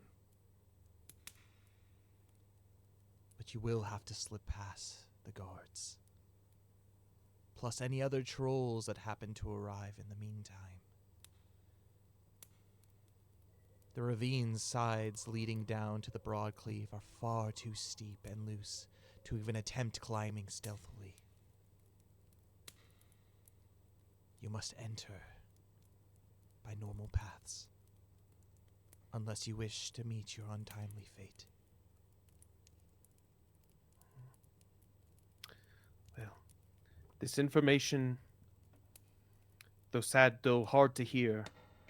But you will have to slip past the guards, plus any other trolls that happen to arrive in the meantime. The ravine's sides leading down to the Broadcleave are far too steep and loose to even attempt climbing stealthily. You must enter by normal paths, unless you wish to meet your untimely fate. Well, this information, though sad, though hard to hear,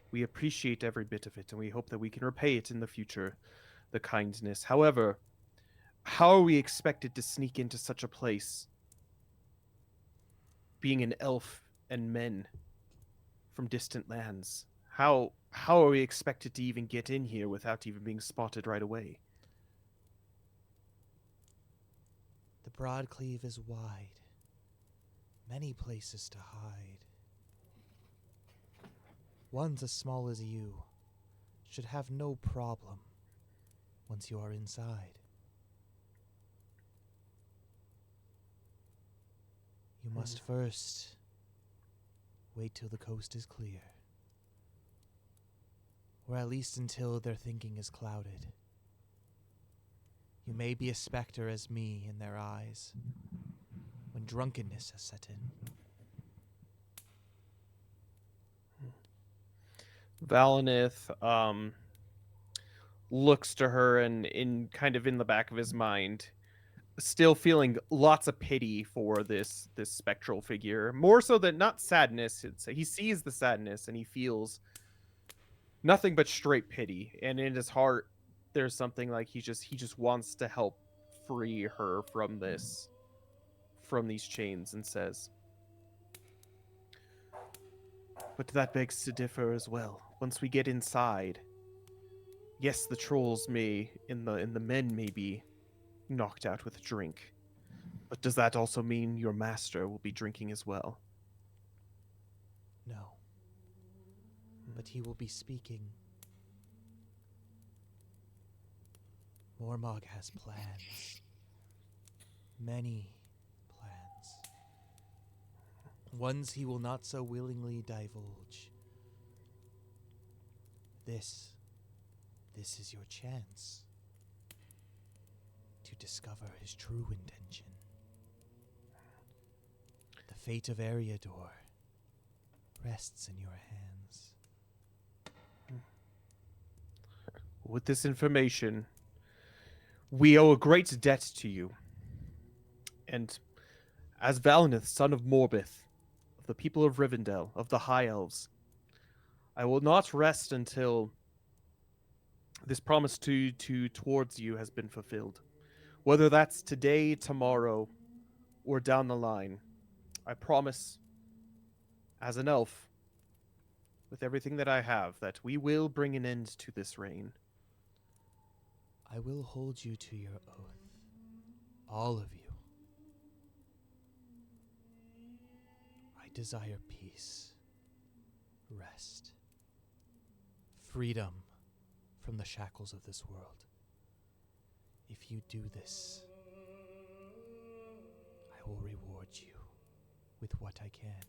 we appreciate every bit of it, and we hope that we can repay it in the future, the kindness. However, how are we expected to sneak into such a place, being an elf and men from distant lands? How are we expected to even get in here without even being spotted right away? The Broadcleave is wide. Many places to hide. Ones as small as you should have no problem once you are inside. You must first wait till the coast is clear, or at least until their thinking is clouded. You may be a specter as me in their eyes when drunkenness has set in. Valineth looks to her, and in the back of his mind still feeling lots of pity for this spectral figure, more so than not sadness. He sees the sadness and he feels nothing but straight pity, and in his heart there's something like he just wants to help free her from these chains, and says, but that begs to differ as well. Once we get inside, yes, the trolls may in the men may be knocked out with drink, but does that also mean your master will be drinking as well? No. But he will be speaking. Mormog has plans. Many plans. Ones he will not so willingly divulge. This is your chance to discover his true intention. The fate of Eriador rests in your hands. With this information, we owe a great debt to you. And as Valineth, son of Morbith, of the people of Rivendell, of the High Elves, I will not rest until this promise towards you has been fulfilled. Whether that's today, tomorrow, or down the line, I promise, as an elf, with everything that I have, that we will bring an end to this reign. I will hold you to your oath. All of you. I desire peace, rest, freedom from the shackles of this world. If you do this, I will reward you with what I can.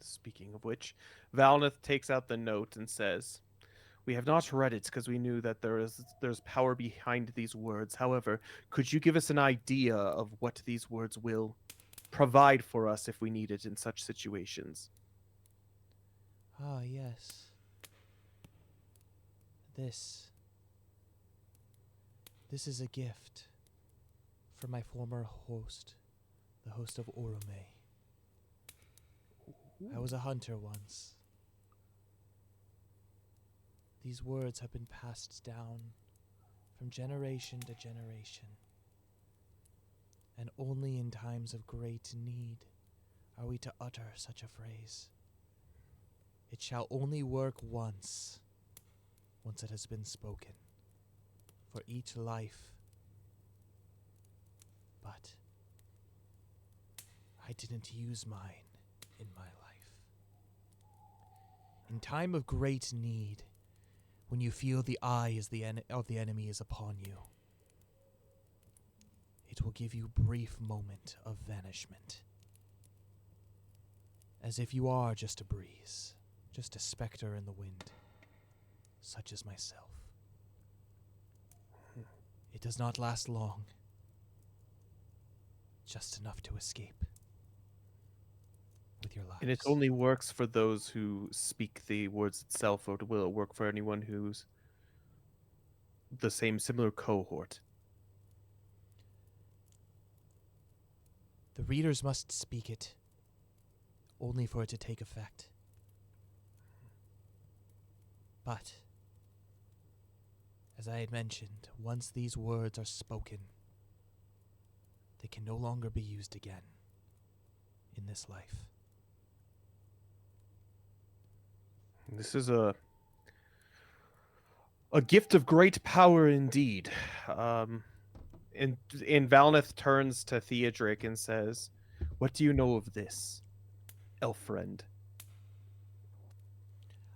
Speaking of which, Valineth takes out the note and says, we have not read it because we knew that there's power behind these words. However, could you give us an idea of what these words will provide for us if we need it in such situations? Ah, yes. This is a gift from my former host, the host of Orome. I was a hunter once. These words have been passed down from generation to generation. And only in times of great need are we to utter such a phrase. It shall only work once it has been spoken, for each life. But I didn't use mine in my life. In time of great need, when you feel the eye of the enemy is upon you, it will give you brief moment of vanishment. As if you are just a breeze, just a specter in the wind, such as myself. It does not last long, just enough to escape with your lives. And it only works for those who speak the words itself, or will it work for anyone who's the similar cohort? The readers must speak it, only for it to take effect. But, as I had mentioned, once these words are spoken, they can no longer be used again in this life. This is a gift of great power indeed. And Valineth turns to Theodric and says, what do you know of this, elf friend?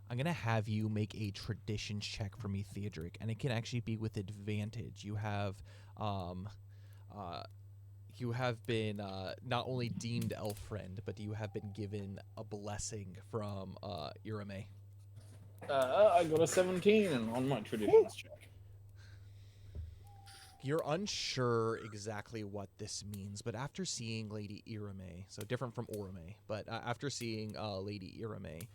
I'm going to have you make a tradition check for me, Theodric, and it can actually be with advantage. You have been not only deemed elf friend, but you have been given a blessing from Irame. I got a 17 on my traditions check. You're unsure exactly what this means, but after seeing Lady Irame, so different from Orome, but after seeing Lady Irame,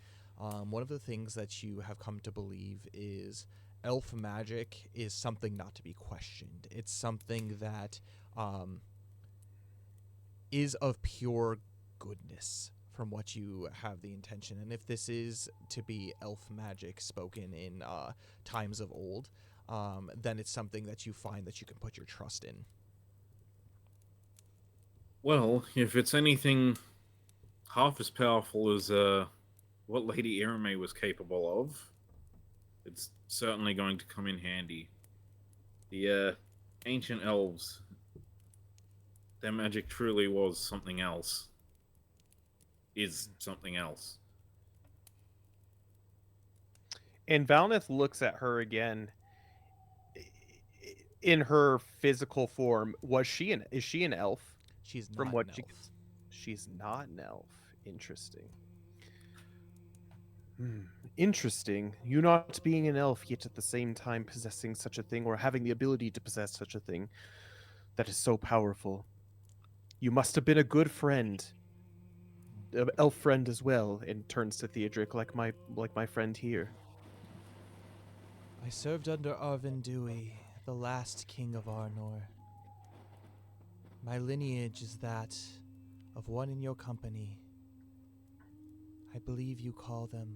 one of the things that you have come to believe is elf magic is something not to be questioned. It's something that is of pure goodness from what you have the intention. And if this is to be elf magic spoken in times of old, then it's something that you find that you can put your trust in. Well, if it's anything half as powerful as what Lady Irame was capable of, it's certainly going to come in handy. The ancient elves, their magic truly was something else. Is something else. And Valneth looks at her again. In her physical form, is she an elf? She's not From what an she elf. She's not an elf. Interesting. Interesting. You not being an elf, yet at the same time possessing such a thing, or having the ability to possess such a thing, that is so powerful. You must have been a good friend, elf friend as well. And turns to Theodric like my friend here. I served under Arvin Dewey, the last king of Arnor. My lineage is that of one in your company. I believe you call them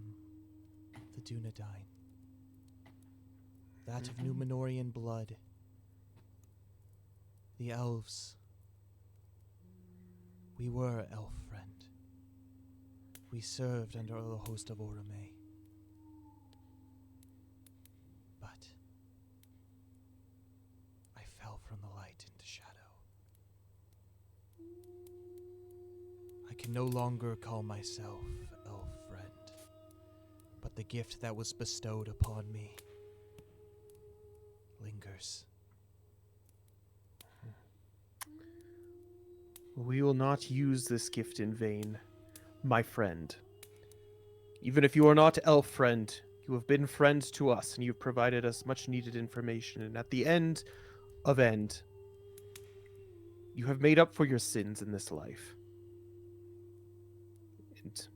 the Dunedain. That of Númenórean blood. The elves. We were elf friend. We served under the host of Orome. But I fell from the light into shadow. I can no longer call myself elf friend, but the gift that was bestowed upon me lingers. We will not use this gift in vain, my friend. Even if you are not elf friend, you have been friend to us, and you've provided us much needed information. And at the end of end, you have made up for your sins in this life. And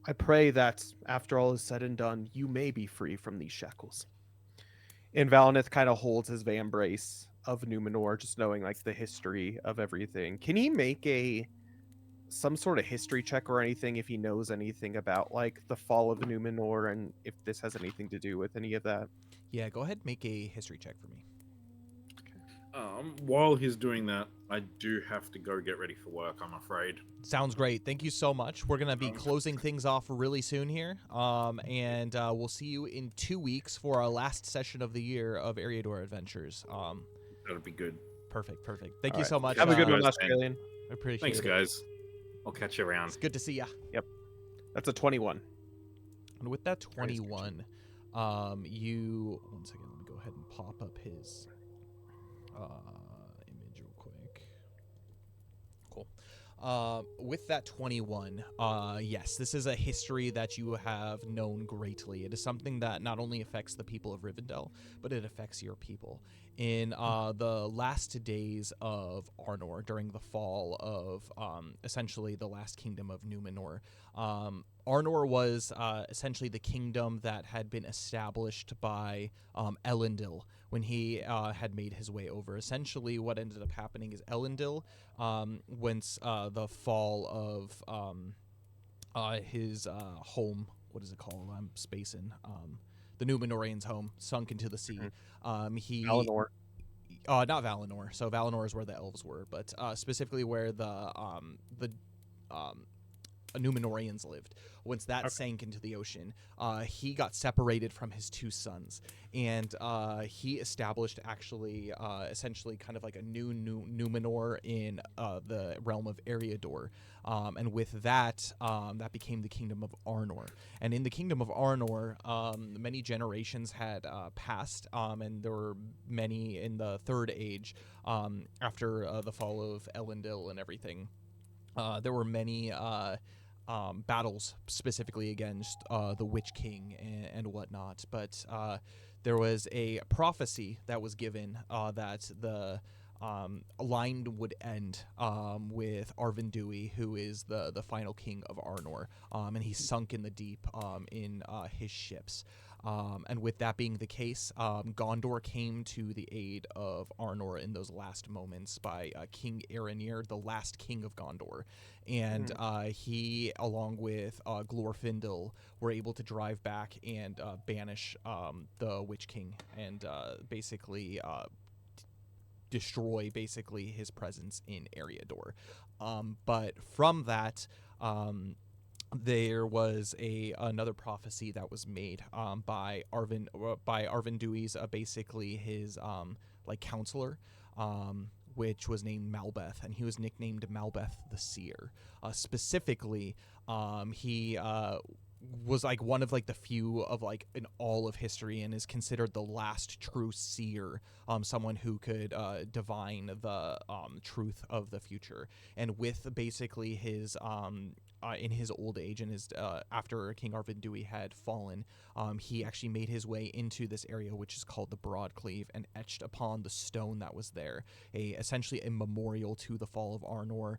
I pray that after all is said and done, you may be free from these shackles. And Valneth kind of holds his vambrace of Númenor, just knowing like the history of everything. Can he make some sort of history check or anything if he knows anything about like the fall of Númenor and if this has anything to do with any of that? Yeah, go ahead and make a history check for me. While he's doing that, I do have to go get ready for work, I'm afraid. Sounds great. Thank you so much. We're going to be closing things off really soon here. And we'll see you in 2 weeks for our last session of the year of Eriador Adventures. That'll be good. Perfect. Thank All you right. so much. Have a good one, guys. Australian. I appreciate Thanks, it. guys. I'll catch you around. It's good to see ya. That's a 21. And with that 21, you... One second, let me go ahead and pop up his image real quick. Cool. With that 21, yes, this is a history that you have known greatly. It is something that not only affects the people of Rivendell, but it affects your people. In the last days of Arnor, during the fall of essentially the last kingdom of Númenor, Arnor was essentially the kingdom that had been established by Elendil when he had made his way over. Essentially, what ended up happening is Elendil, once the fall of his home, what is it called? I'm spacing. The Númenóreans' home sunk into the sea. Valinor. Not Valinor. So Valinor is where the elves were, but specifically where the Númenóreans lived. Once that sank into the ocean, he got separated from his two sons, and he established actually essentially kind of like a new Númenor in the realm of Eriador. And with that, that became the kingdom of Arnor. And in the kingdom of Arnor, many generations had passed, and there were many in the Third Age after the fall of Elendil and everything. There were many battles specifically against the Witch King and whatnot. But there was a prophecy that was given that the line would end with Arvin Dewey, who is the final king of Arnor, and he sunk in the deep in his ships. And with that being the case, Gondor came to the aid of Arnor in those last moments by King Erenir, the last king of Gondor. And he, along with Glorfindel, were able to drive back and banish the Witch King and basically destroy basically his presence in Eriador. But from that, there was another prophecy that was made by Arvendui's basically his like counselor, which was named Malbeth, and he was nicknamed Malbeth the Seer. Specifically, he was like one of like the few of like in all of history and is considered the last true seer, someone who could divine the truth of the future. And with basically his in his old age and his after King Arvindui had fallen, he actually made his way into this area which is called the Broadcleave and etched upon the stone that was there essentially a memorial to the fall of Arnor,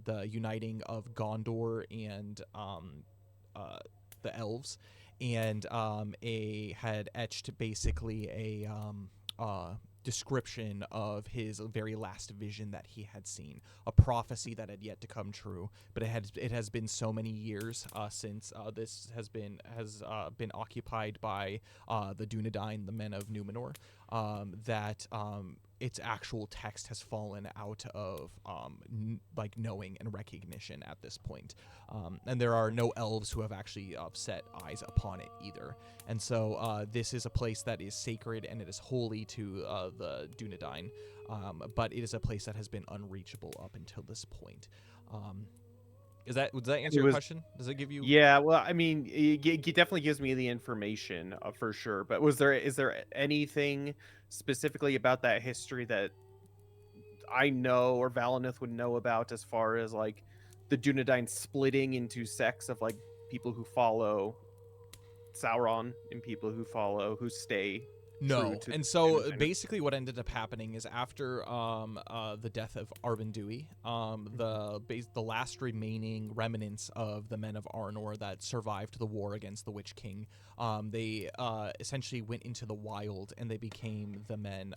the uniting of Gondor and the elves, and had etched basically a description of his very last vision that he had seen, a prophecy that had yet to come true. But it has been so many years since this has been occupied by the Dunedain, the men of Numenor, that its actual text has fallen out of like knowing and recognition at this point. And there are no elves who have actually set eyes upon it either. And so this is a place that is sacred and it is holy to the Dunedain, but it is a place that has been unreachable up until this point. Does that answer your question? Does it give you? Yeah, well, I mean, it definitely gives me the information for sure. But is there anything specifically about that history that I know or Valineth would know about as far as like the Dunedain splitting into sects of like people who follow Sauron and people who stay No. true to And so Dunedain? basically what ended up happening is after the death of Arvindui, the last remaining remnants of the men of Arnor that survived the war against the Witch King, they essentially went into the wild and they became the men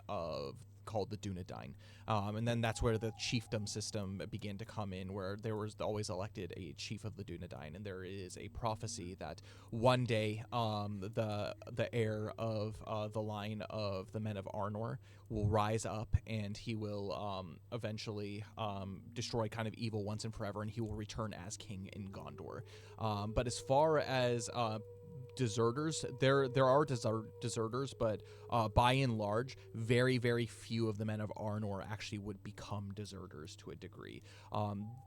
called the Dunedain. And then that's where the chiefdom system began to come in, where there was always elected a chief of the Dunedain. And there is a prophecy that one day the heir of the line of the men of Arnor will rise up and he will eventually destroy kind of evil once and forever, and he will return as king in Gondor. But as far as deserters, there are deserters, but by and large, very, very few of the men of Arnor actually would become deserters to a degree.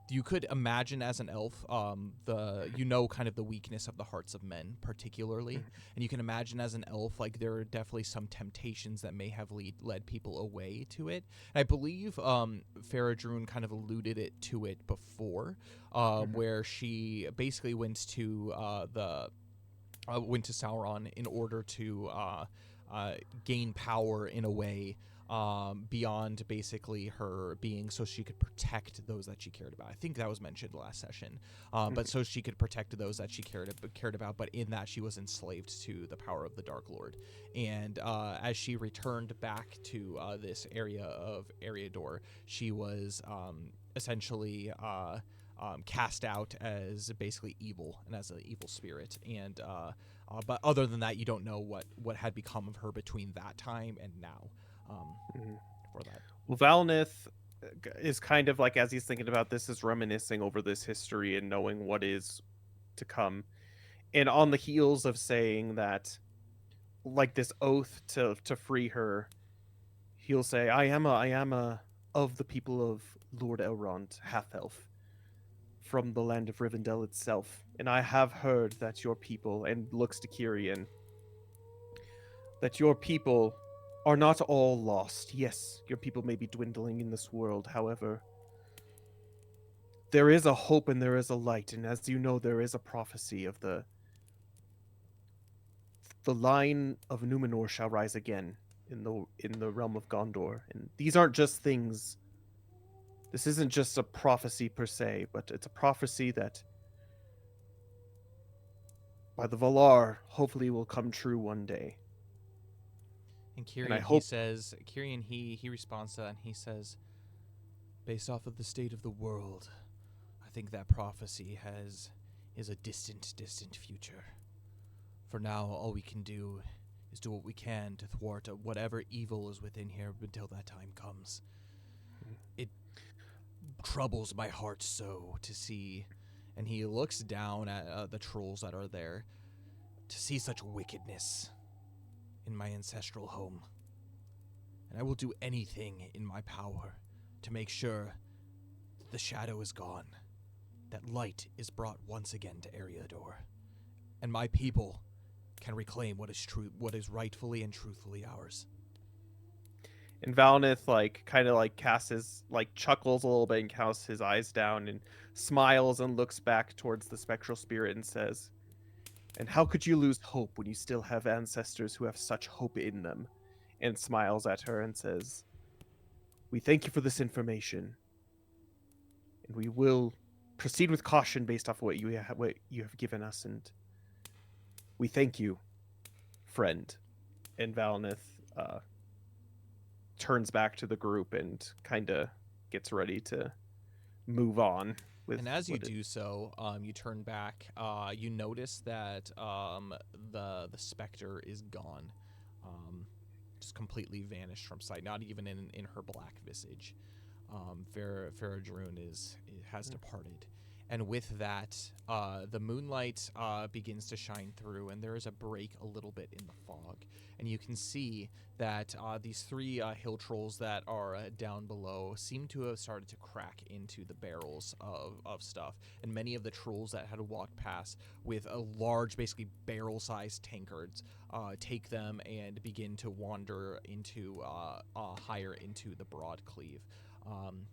You could imagine as an elf, kind of the weakness of the hearts of men, particularly, and you can imagine as an elf, like there are definitely some temptations that may have led people away to it. And I believe Faradrun kind of alluded to it before, where she basically went to Sauron in order to gain power in a way beyond basically her being, so she could protect those that she cared about. I think that was mentioned last session, but so she could protect those that she cared about, but in that she was enslaved to the power of the Dark Lord. And as she returned back to this area of Eriador, she was essentially cast out as basically evil and as an evil spirit. And but other than that, you don't know what had become of her between that time and now. For that, Well, Valineth is kind of like, as he's thinking about this, is reminiscing over this history and knowing what is to come. And on the heels of saying that, like this oath to free her, he'll say, I am a of the people of Lord Elrond, half-elf, from the land of Rivendell itself. And I have heard that your people, and looks to Kirian, that your people are not all lost. Yes, your people may be dwindling in this world. However, there is a hope and there is a light. And as you know, there is a prophecy of the line of Numenor shall rise again in the realm of Gondor. And these aren't just things. This isn't just a prophecy per se, but it's a prophecy that by the Valar, hopefully will come true one day. And Kyrian, I he hope- says, Kyrian, he responds to that, and he says, based off of the state of the world, I think that prophecy is a distant, distant future. For now, all we can do is do what we can to thwart whatever evil is within here until that time comes. It troubles my heart so to see, and he looks down at the trolls that are there, to see such wickedness in my ancestral home. And I will do anything in my power to make sure that the shadow is gone, that light is brought once again to Eriador, and my people can reclaim what is true, what is rightfully and truthfully ours. And Valnith kind of casts his chuckles a little bit and casts his eyes down and smiles and looks back towards the spectral spirit and says, "And how could you lose hope when you still have ancestors who have such hope in them?" And smiles at her and says, "We thank you for this information, and we will proceed with caution based off what you have given us, and we thank you, friend." And Valnith turns back to the group and kind of gets ready to move on. And as you do so, you turn back. You notice that the specter is gone, just completely vanished from sight. Not even in her black visage. Faradrun has departed, and with that, the moonlight begins to shine through, and there is a break a little bit in the fog, and you can see that these three hill trolls that are down below seem to have started to crack into the barrels of stuff, and many of the trolls that had walked past with a large, basically barrel-sized tankards, take them and begin to wander into higher into the broad cleave,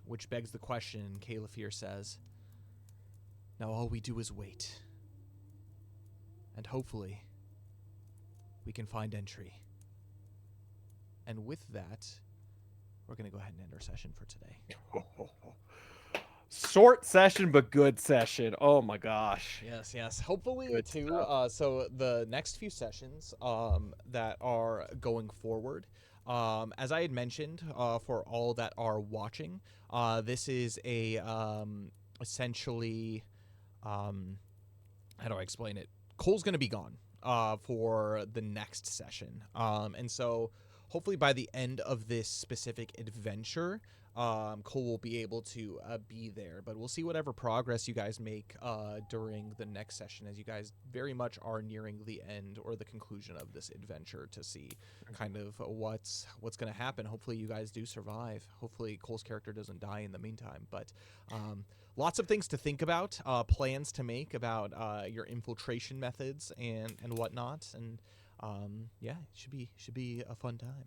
which begs the question. Caliphyr says, "Now all we do is wait, and hopefully we can find entry." And with that, we're going to go ahead and end our session for today. Short session, but good session. Oh my gosh. Yes. Hopefully, Good too. stuff. So the next few sessions that are going forward, as I had mentioned, for all that are watching, this is a essentially, how do I explain it? Cole's going to be gone for the next session. And so hopefully by the end of this specific adventure, Cole will be able to be there, but we'll see whatever progress you guys make during the next session, as you guys very much are nearing the end or the conclusion of this adventure, to see kind of what's going to happen. Hopefully you guys do survive. Hopefully Cole's character doesn't die in the meantime, but lots of things to think about, plans to make about your infiltration methods and whatnot, and yeah, it should be a fun time.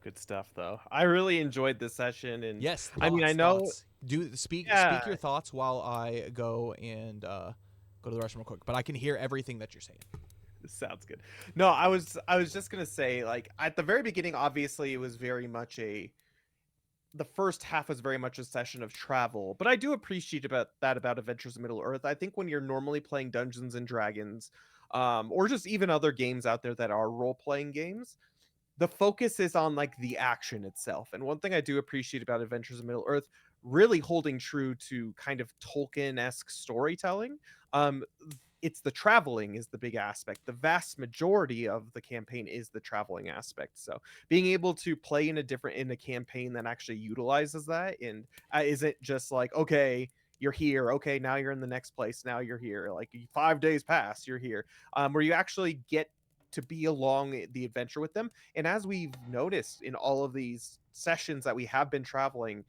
Good stuff, though. I really enjoyed this session, and Yes, I mean, I thoughts, know. thoughts. Speak your thoughts while I go and go to the restroom real quick. But I can hear everything that you're saying. Sounds good. No, I was just gonna say, at the very beginning, obviously, it was very much the first half was very much a session of travel, but I do appreciate about Adventures in Middle Earth. I think when you're normally playing Dungeons and Dragons, or just even other games out there that are role-playing games, the focus is on the action itself. And one thing I do appreciate about Adventures in Middle Earth, really holding true to kind of Tolkien-esque storytelling, it's the traveling is the big aspect. The vast majority of the campaign is the traveling aspect. So being able to play in a campaign that actually utilizes that, and isn't just okay, you're here, okay, now you're in the next place, now you're here, 5 days pass, you're here, where you actually get to be along the adventure with them. And as we've noticed in all of these sessions that we have been traveling,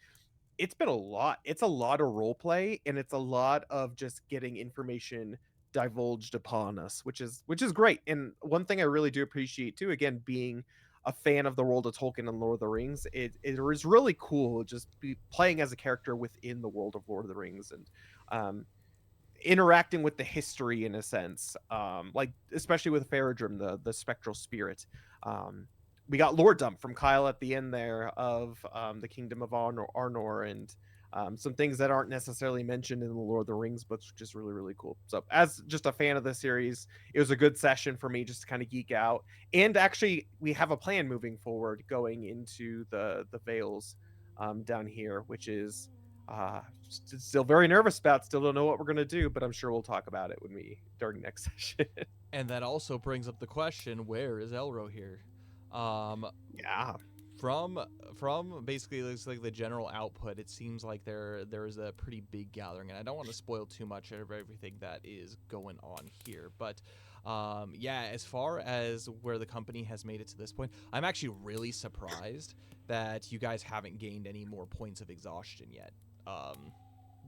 it's been a lot. It's a lot of role play, and it's a lot of just getting information divulged upon us, which is great. And one thing I really do appreciate too, again, being a fan of the world of Tolkien and Lord of the Rings, it is really cool just be playing as a character within the world of Lord of the Rings, and interacting with the history in a sense, especially with Faradrim, the spectral spirit. We got Lorddom from Kyle at the end there of the Kingdom of Arnor, and some things that aren't necessarily mentioned in the Lord of the Rings books, which is really, really cool. So as just a fan of the series, it was a good session for me just to kind of geek out. And actually, we have a plan moving forward going into the Vales down here, which is still very nervous about. Still don't know what we're going to do, but I'm sure we'll talk about it when we during next session. And that also brings up the question, where is Elro here? Um, Yeah. from basically looks like the general output, it seems like there is a pretty big gathering, and I don't want to spoil too much of everything that is going on here, but yeah, as far as where the company has made it to this point, I'm actually really surprised that you guys haven't gained any more points of exhaustion yet.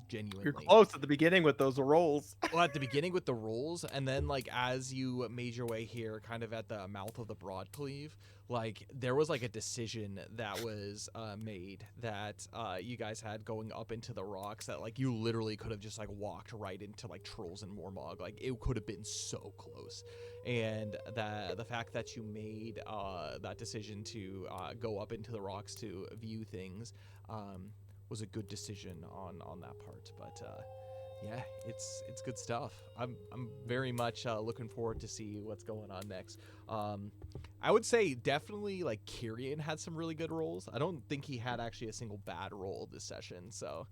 Genuinely. You're close at the beginning with those rolls. Well, at the beginning with the rolls, and then like as you made your way here, kind of at the mouth of the Broadcleave, like there was like a decision that was made that you guys had going up into the rocks that like you literally could have just like walked right into like Trolls and Mormog. Like it could have been so close, and the fact that you made that decision to go up into the rocks to view things was a good decision on that part. But yeah, it's good stuff. I'm very much looking forward to see what's going on next. I would say definitely like Kyrian had some really good rolls. I don't think he had actually a single bad roll this session, so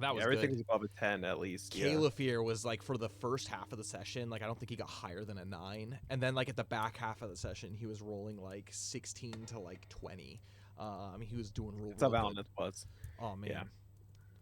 that was everything's good. above a 10 at least. Calefear was like for the first half of the session, like I don't think he got higher than a 9, and then like at the back half of the session, he was rolling like 16 to like 20. He was doing real That's how good. Valineth was. Oh man, Yeah.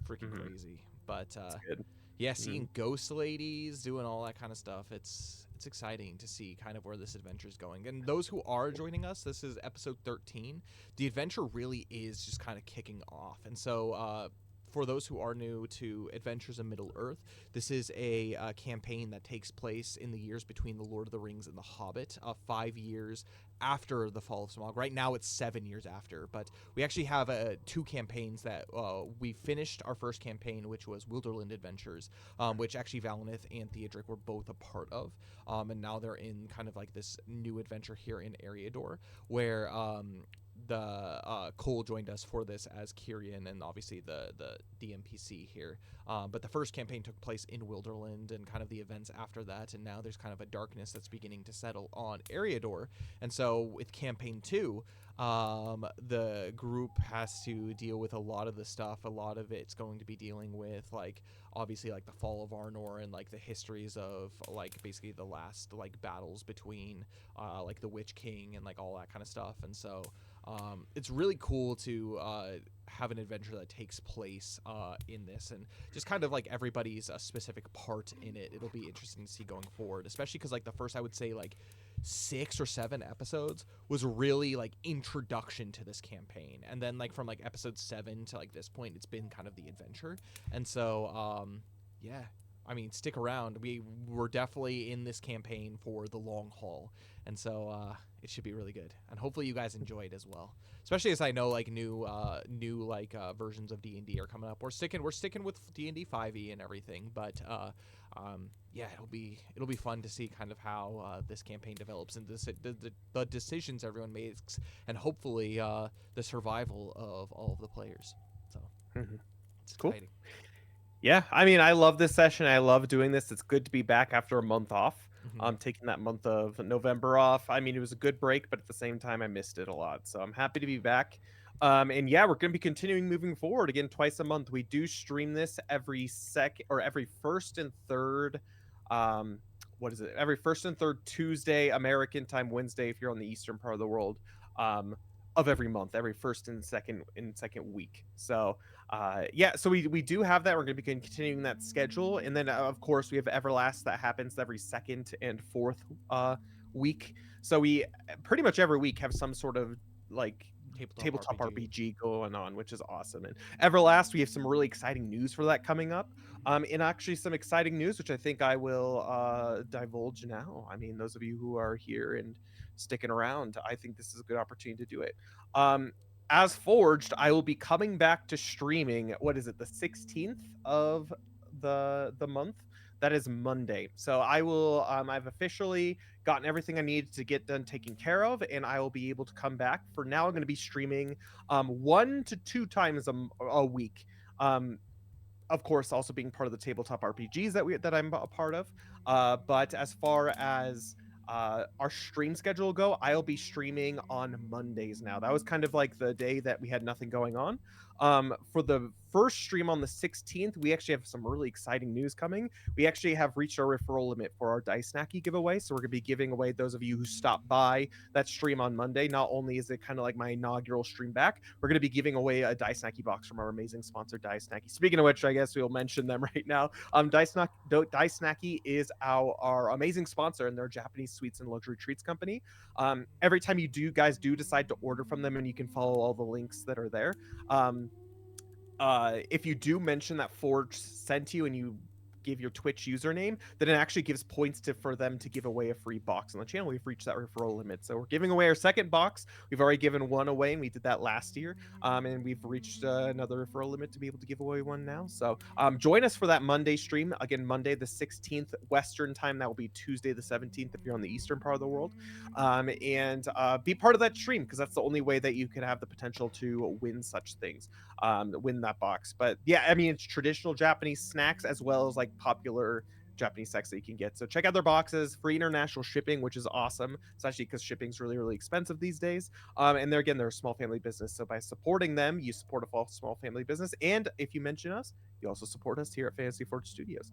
freaking crazy. But That's good. yeah, seeing ghost ladies doing all that kind of stuff, it's exciting to see kind of where this adventure is going. And those who are joining us, this is episode 13. The adventure really is just kind of kicking off, and so for those who are new to Adventures in Middle-earth, this is a campaign that takes place in the years between The Lord of the Rings and The Hobbit, 5 years after the fall of Smaug. Right now it's 7 years after, but we actually have 2 campaigns that we finished our first campaign, which was Wilderland Adventures, which actually Valineth and Theodric were both a part of, and now they're in kind of like this new adventure here in Eriador, where the Cole joined us for this as Kyrian and obviously the DMPC here. But the first campaign took place in Wilderland and kind of the events after that, and now there's kind of a darkness that's beginning to settle on Eriador. And so with campaign 2, the group has to deal with a lot of the stuff. A lot of it's going to be dealing with like obviously like the fall of Arnor and like the histories of like basically the last like battles between like the Witch King and like all that kind of stuff. And so it's really cool to have an adventure that takes place in this, and just kind of like everybody's a specific part in it. It'll be interesting to see going forward, especially because like the first, I would say like 6 or 7 episodes was really like introduction to this campaign, and then like from like episode 7 to like this point, it's been kind of the adventure. And so yeah, I mean, stick around. We're definitely in this campaign for the long haul, and so it should be really good. And hopefully you guys enjoy it as well. Especially as I know like new like versions of D&D are coming up. We're sticking with D&D 5e and everything, but yeah, it'll be fun to see kind of how this campaign develops and the decisions everyone makes, and hopefully the survival of all of the players. So it's Cool. exciting. Yeah, I mean, I love this session. I love doing this. It's good to be back after a month off. Taking that month of November off. I mean, it was a good break, but at the same time, I missed it a lot. So I'm happy to be back. And yeah, we're going to be continuing moving forward again twice a month. We do stream this every first and third. What is it? Every first and third Tuesday American time, Wednesday if you're on the eastern part of the world. Of every month, every first and second week. So yeah, so we do have that. We're going to be continuing that schedule, and then of course we have Everlast that happens every second and fourth week. So we pretty much every week have some sort of like tabletop RPG going on, which is awesome. And Everlast, we have some really exciting news for that coming up, and actually some exciting news which I think I will divulge now. I mean, those of you who are here and sticking around, I think this is a good opportunity to do it. As Forged, I will be coming back to streaming. What is it, the 16th of the month? That is Monday. So I will. I've officially gotten everything I needed to get done taken care of, and I will be able to come back. For now, I'm going to be streaming 1 to 2 times a week. Of course, also being part of the tabletop RPGs that I'm a part of. But as far as our stream schedule go, I'll be streaming on Mondays now. That was kind of like the day that we had nothing going on. For the first stream on the 16th, we actually have some really exciting news coming. We actually have reached our referral limit for our Dice Snacky giveaway, so we're going to be giving away those of you who stop by that stream on Monday. Not only is it kind of like my inaugural stream back, we're going to be giving away a Dice Snacky box from our amazing sponsor, Dice Snacky. Speaking of which, I guess we'll mention them right now. Dice Snacky is our amazing sponsor, and they're a Japanese sweets and luxury treats company. Every time you guys decide to order from them, and you can follow all the links that are there. If you do mention that Forge sent you and you give your Twitch username, then it actually gives points for them to give away a free box on the channel. We've reached that referral limit, so we're giving away our second box. We've already given one away, and we did that last year. And we've reached another referral limit to be able to give away one now. So join us for that Monday stream. Again, Monday the 16th Western time. That will be Tuesday the 17th if you're on the eastern part of the world. And be part of that stream, because that's the only way that you can have the potential to win such things. Win that box. But yeah, I mean, it's traditional Japanese snacks as well as like popular Japanese snacks that you can get. So check out their boxes. Free international shipping, which is awesome, especially because shipping's really, really expensive these days. And they're a small family business, so by supporting them, you support a small family business. And if you mention us, you also support us here at Fantasy Forge Studios.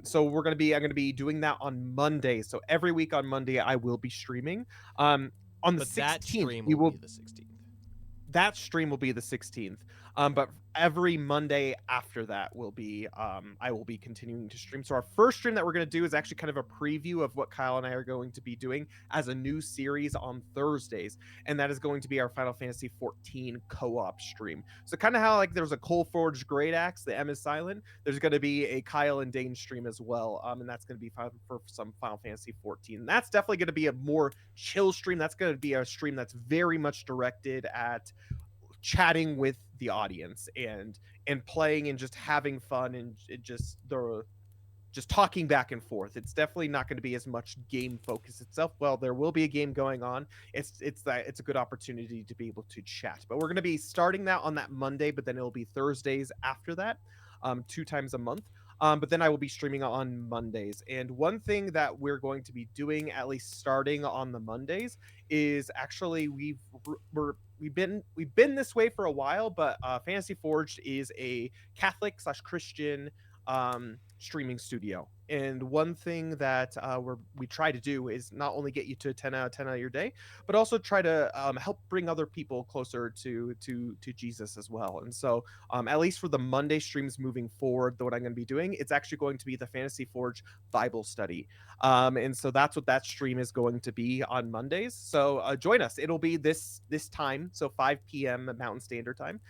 So I'm gonna be doing that on Monday. So every week on Monday, I will be streaming. On the But 16th, that stream we will will be the 16th. that stream will be the 16th. But every Monday after that will be I will be continuing to stream. So our first stream that we're going to do is actually kind of a preview of what Kyle and I are going to be doing as a new series on Thursdays, and that is going to be our Final Fantasy 14 co-op stream. So kind of how like there's a Coal Forged Great Axe, the M is silent, there's going to be a Kyle and Dane stream as well. And that's going to be for some Final Fantasy 14. And that's definitely going to be a more chill stream. That's going to be a stream that's very much directed at chatting with the audience and playing and just having fun and just talking back and forth. It's definitely not going to be as much game focus itself. Well, there will be a game going on. It's a good opportunity to be able to chat. But we're going to be starting that on that Monday, but then it'll be Thursdays after that, 2 times a month. But then I will be streaming on Mondays. And one thing that we're going to be doing, at least starting on the Mondays, is actually we've been this way for a while, but Fantasy Forged is a Catholic/Christian streaming studio. And one thing that we try to do is not only get you to 10 out of 10 out of your day, but also try to help bring other people closer to Jesus as well. And so at least for the Monday streams moving forward, what I'm going to be doing, it's actually going to be the Fantasy Forge Bible study. And so that's what that stream is going to be on Mondays. So join us. It'll be this time, so 5 p.m. Mountain Standard Time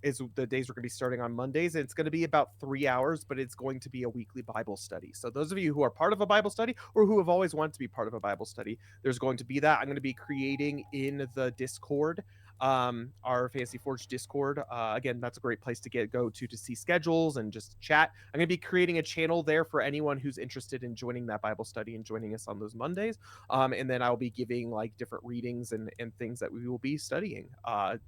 is the days we're going to be starting on Mondays. And it's going to be about 3 hours, but it's going to be a weekly Bible study. So those of you who are part of a Bible study or who have always wanted to be part of a Bible study, there's going to be that. I'm going to be creating in the Discord, our Fantasy Forge Discord. Again, that's a great place to go to see schedules and just chat. I'm going to be creating a channel there for anyone who's interested in joining that Bible study and joining us on those Mondays. And then I'll be giving like different readings and things that we will be studying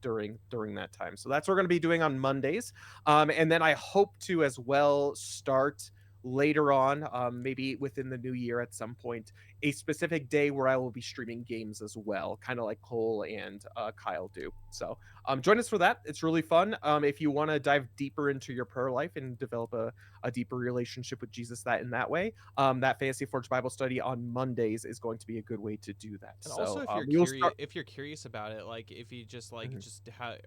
during that time. So that's what we're going to be doing on Mondays. And then I hope to as well start later on, maybe within the new year at some point, a specific day where I will be streaming games as well, kind of like Cole and Kyle do. So join us for that. It's really fun. If you want to dive deeper into your prayer life and develop a deeper relationship with Jesus in that way, that Fantasy Forge Bible study on Mondays is going to be a good way to do that. And so also, if you're curious about it, like if you just like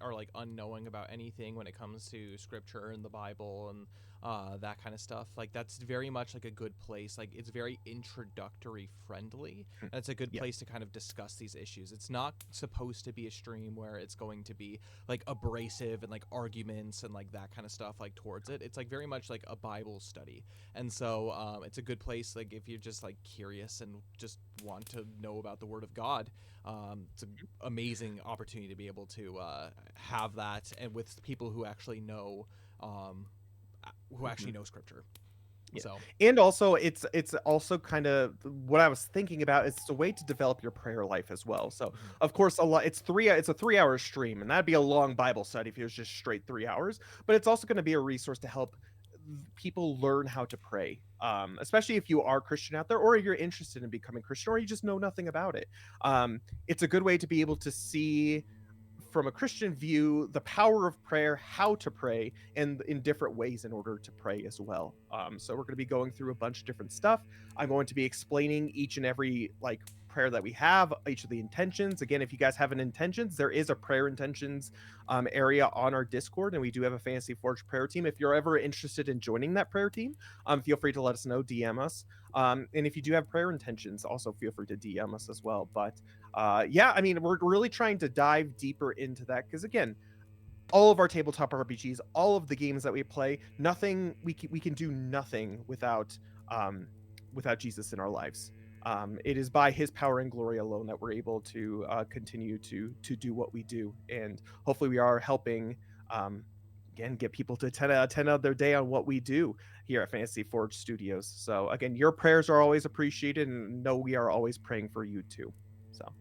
are like unknowing about anything when it comes to scripture and the Bible and that kind of stuff, like that's very much like a good place. Like it's very introductory friendly, and it's a good place to kind of discuss these issues. It's not supposed to be a stream where it's going to be like abrasive and like arguments and like that kind of stuff like towards it. It's like very much like a Bible study, and so it's a good place like if you're just like curious and just want to know about the Word of God. It's an amazing opportunity to be able to have that, and with people who actually know who actually know scripture. Yeah. So And also it's also kind of what I was thinking about is it's a way to develop your prayer life as well. So of course it's a 3-hour stream, and that'd be a long Bible study if it was just straight 3 hours, but it's also going to be a resource to help people learn how to pray, especially if you are Christian out there, or you're interested in becoming Christian, or you just know nothing about it. It's a good way to be able to see from a Christian view the power of prayer, how to pray, and in different ways in order to pray as well. So we're going to be going through a bunch of different stuff. I'm going to be explaining each and every like prayer that we have, each of the intentions. Again, if you guys have an intentions, there is a prayer intentions area on our Discord, and we do have a Fantasy Forge prayer team. If you're ever interested in joining that prayer team, feel free to let us know, DM us. And if you do have prayer intentions, also feel free to DM us as well. But yeah, I mean, we're really trying to dive deeper into that because again, all of our tabletop RPGs, all of the games that we play, nothing we can do nothing without Jesus in our lives. It is by His power and glory alone that we're able to continue to do what we do, and hopefully we are helping. Again, get people to 10 out of 10 of their day on what we do here at Fantasy Forge Studios. So again, your prayers are always appreciated, and know we are always praying for you too. So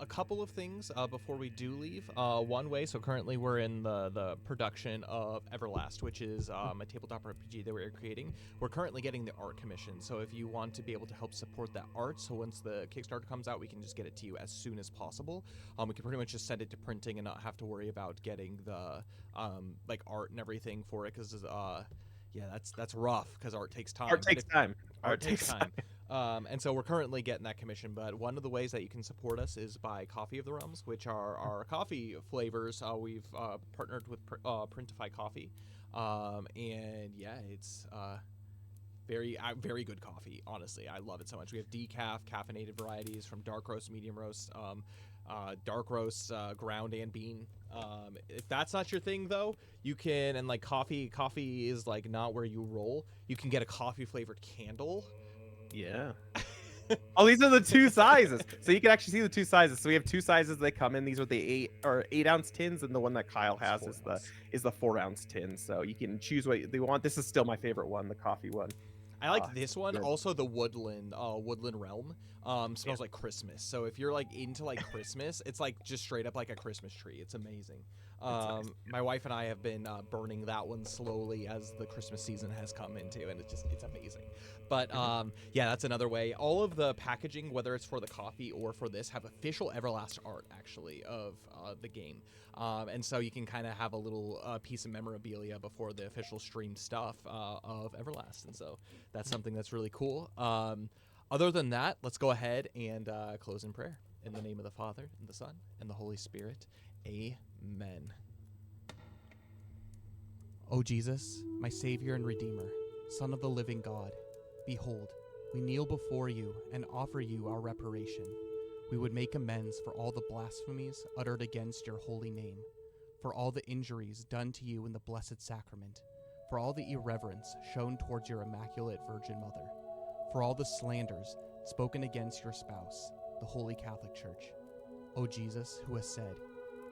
a couple of things before we do leave. One way, so currently we're in the production of Everlast, which is a tabletop RPG that we're creating. We're currently getting the art commission, so if you want to be able to help support that art, so once the Kickstarter comes out, we can just get it to you as soon as possible. We can pretty much just send it to printing and not have to worry about getting the like art and everything for it, because yeah, that's rough because art takes time. art takes time. Art takes time. And so we're currently getting that commission, but one of the ways that you can support us is by Coffee of the Realms, which are our coffee flavors. We've partnered with Printify Coffee, and yeah, it's very good coffee. Honestly, I love it so much. We have decaf, caffeinated varieties from dark roast, medium roast, dark roast, ground and bean. If that's not your thing though, you can, and like coffee is like not where you roll. You can get a coffee flavored candle. Yeah. Oh, these are the two sizes. So you can actually see the two sizes. So we have two sizes they come in. These are the 8-ounce tins, and the one that Kyle has is the 4-ounce tin. So you can choose what they want. This is still my favorite one, the coffee one. I like this one. good. Also, the Woodland Realm smells like Christmas. So if you're like into like Christmas, it's like just straight up like a Christmas tree. It's amazing. Nice. My wife and I have been burning that one slowly as the Christmas season has come into, and it's amazing. But yeah, that's another way. All of the packaging, whether it's for the coffee or for this, have official Everlast art actually of the game. And so you can kind of have a little piece of memorabilia before the official streamed stuff of Everlast. And so that's something that's really cool. Other than that, let's go ahead and close in prayer. In the name of the Father, and the Son, and the Holy Spirit. Amen. O Jesus, my Savior and Redeemer, Son of the living God, behold, we kneel before you and offer you our reparation. We would make amends for all the blasphemies uttered against your holy name, for all the injuries done to you in the Blessed Sacrament, for all the irreverence shown towards your Immaculate Virgin Mother, for all the slanders spoken against your spouse, the Holy Catholic Church. O Jesus, who has said,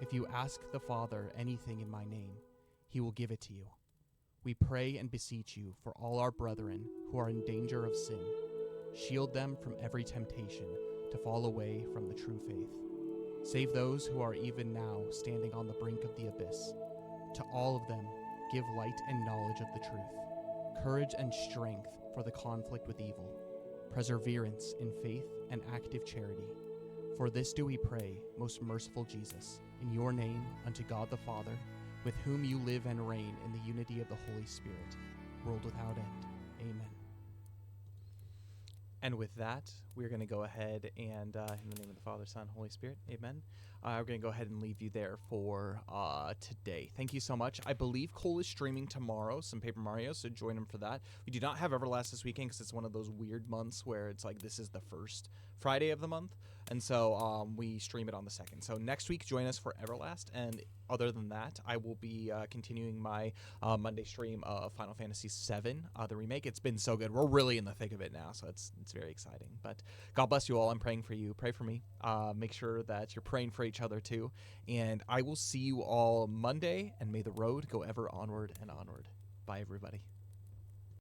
if you ask the Father anything in my name, he will give it to you. We pray and beseech you for all our brethren who are in danger of sin. Shield them from every temptation to fall away from the true faith. Save those who are even now standing on the brink of the abyss. To all of them, give light and knowledge of the truth, courage and strength for the conflict with evil, perseverance in faith and active charity. For this do we pray, most merciful Jesus, in your name, unto God the Father, with whom you live and reign in the unity of the Holy Spirit, world without end. Amen. And with that, we're going to go ahead and, in the name of the Father, Son, Holy Spirit, amen. We're going to go ahead and leave you there for today. Thank you so much. I believe Cole is streaming tomorrow, some Paper Mario, so join him for that. We do not have Everlast this weekend because it's one of those weird months where it's like this is the first Friday of the month, and so we stream it on the 2nd. So next week, join us for Everlast, and other than that, I will be continuing my Monday stream of Final Fantasy VII, the remake. It's been so good. We're really in the thick of it now, so it's very exciting. But God bless you all. I'm praying for you. Pray for me. Make sure that you're praying for each other too. And I will see you all Monday, and may the road go ever onward and onward. Bye, everybody.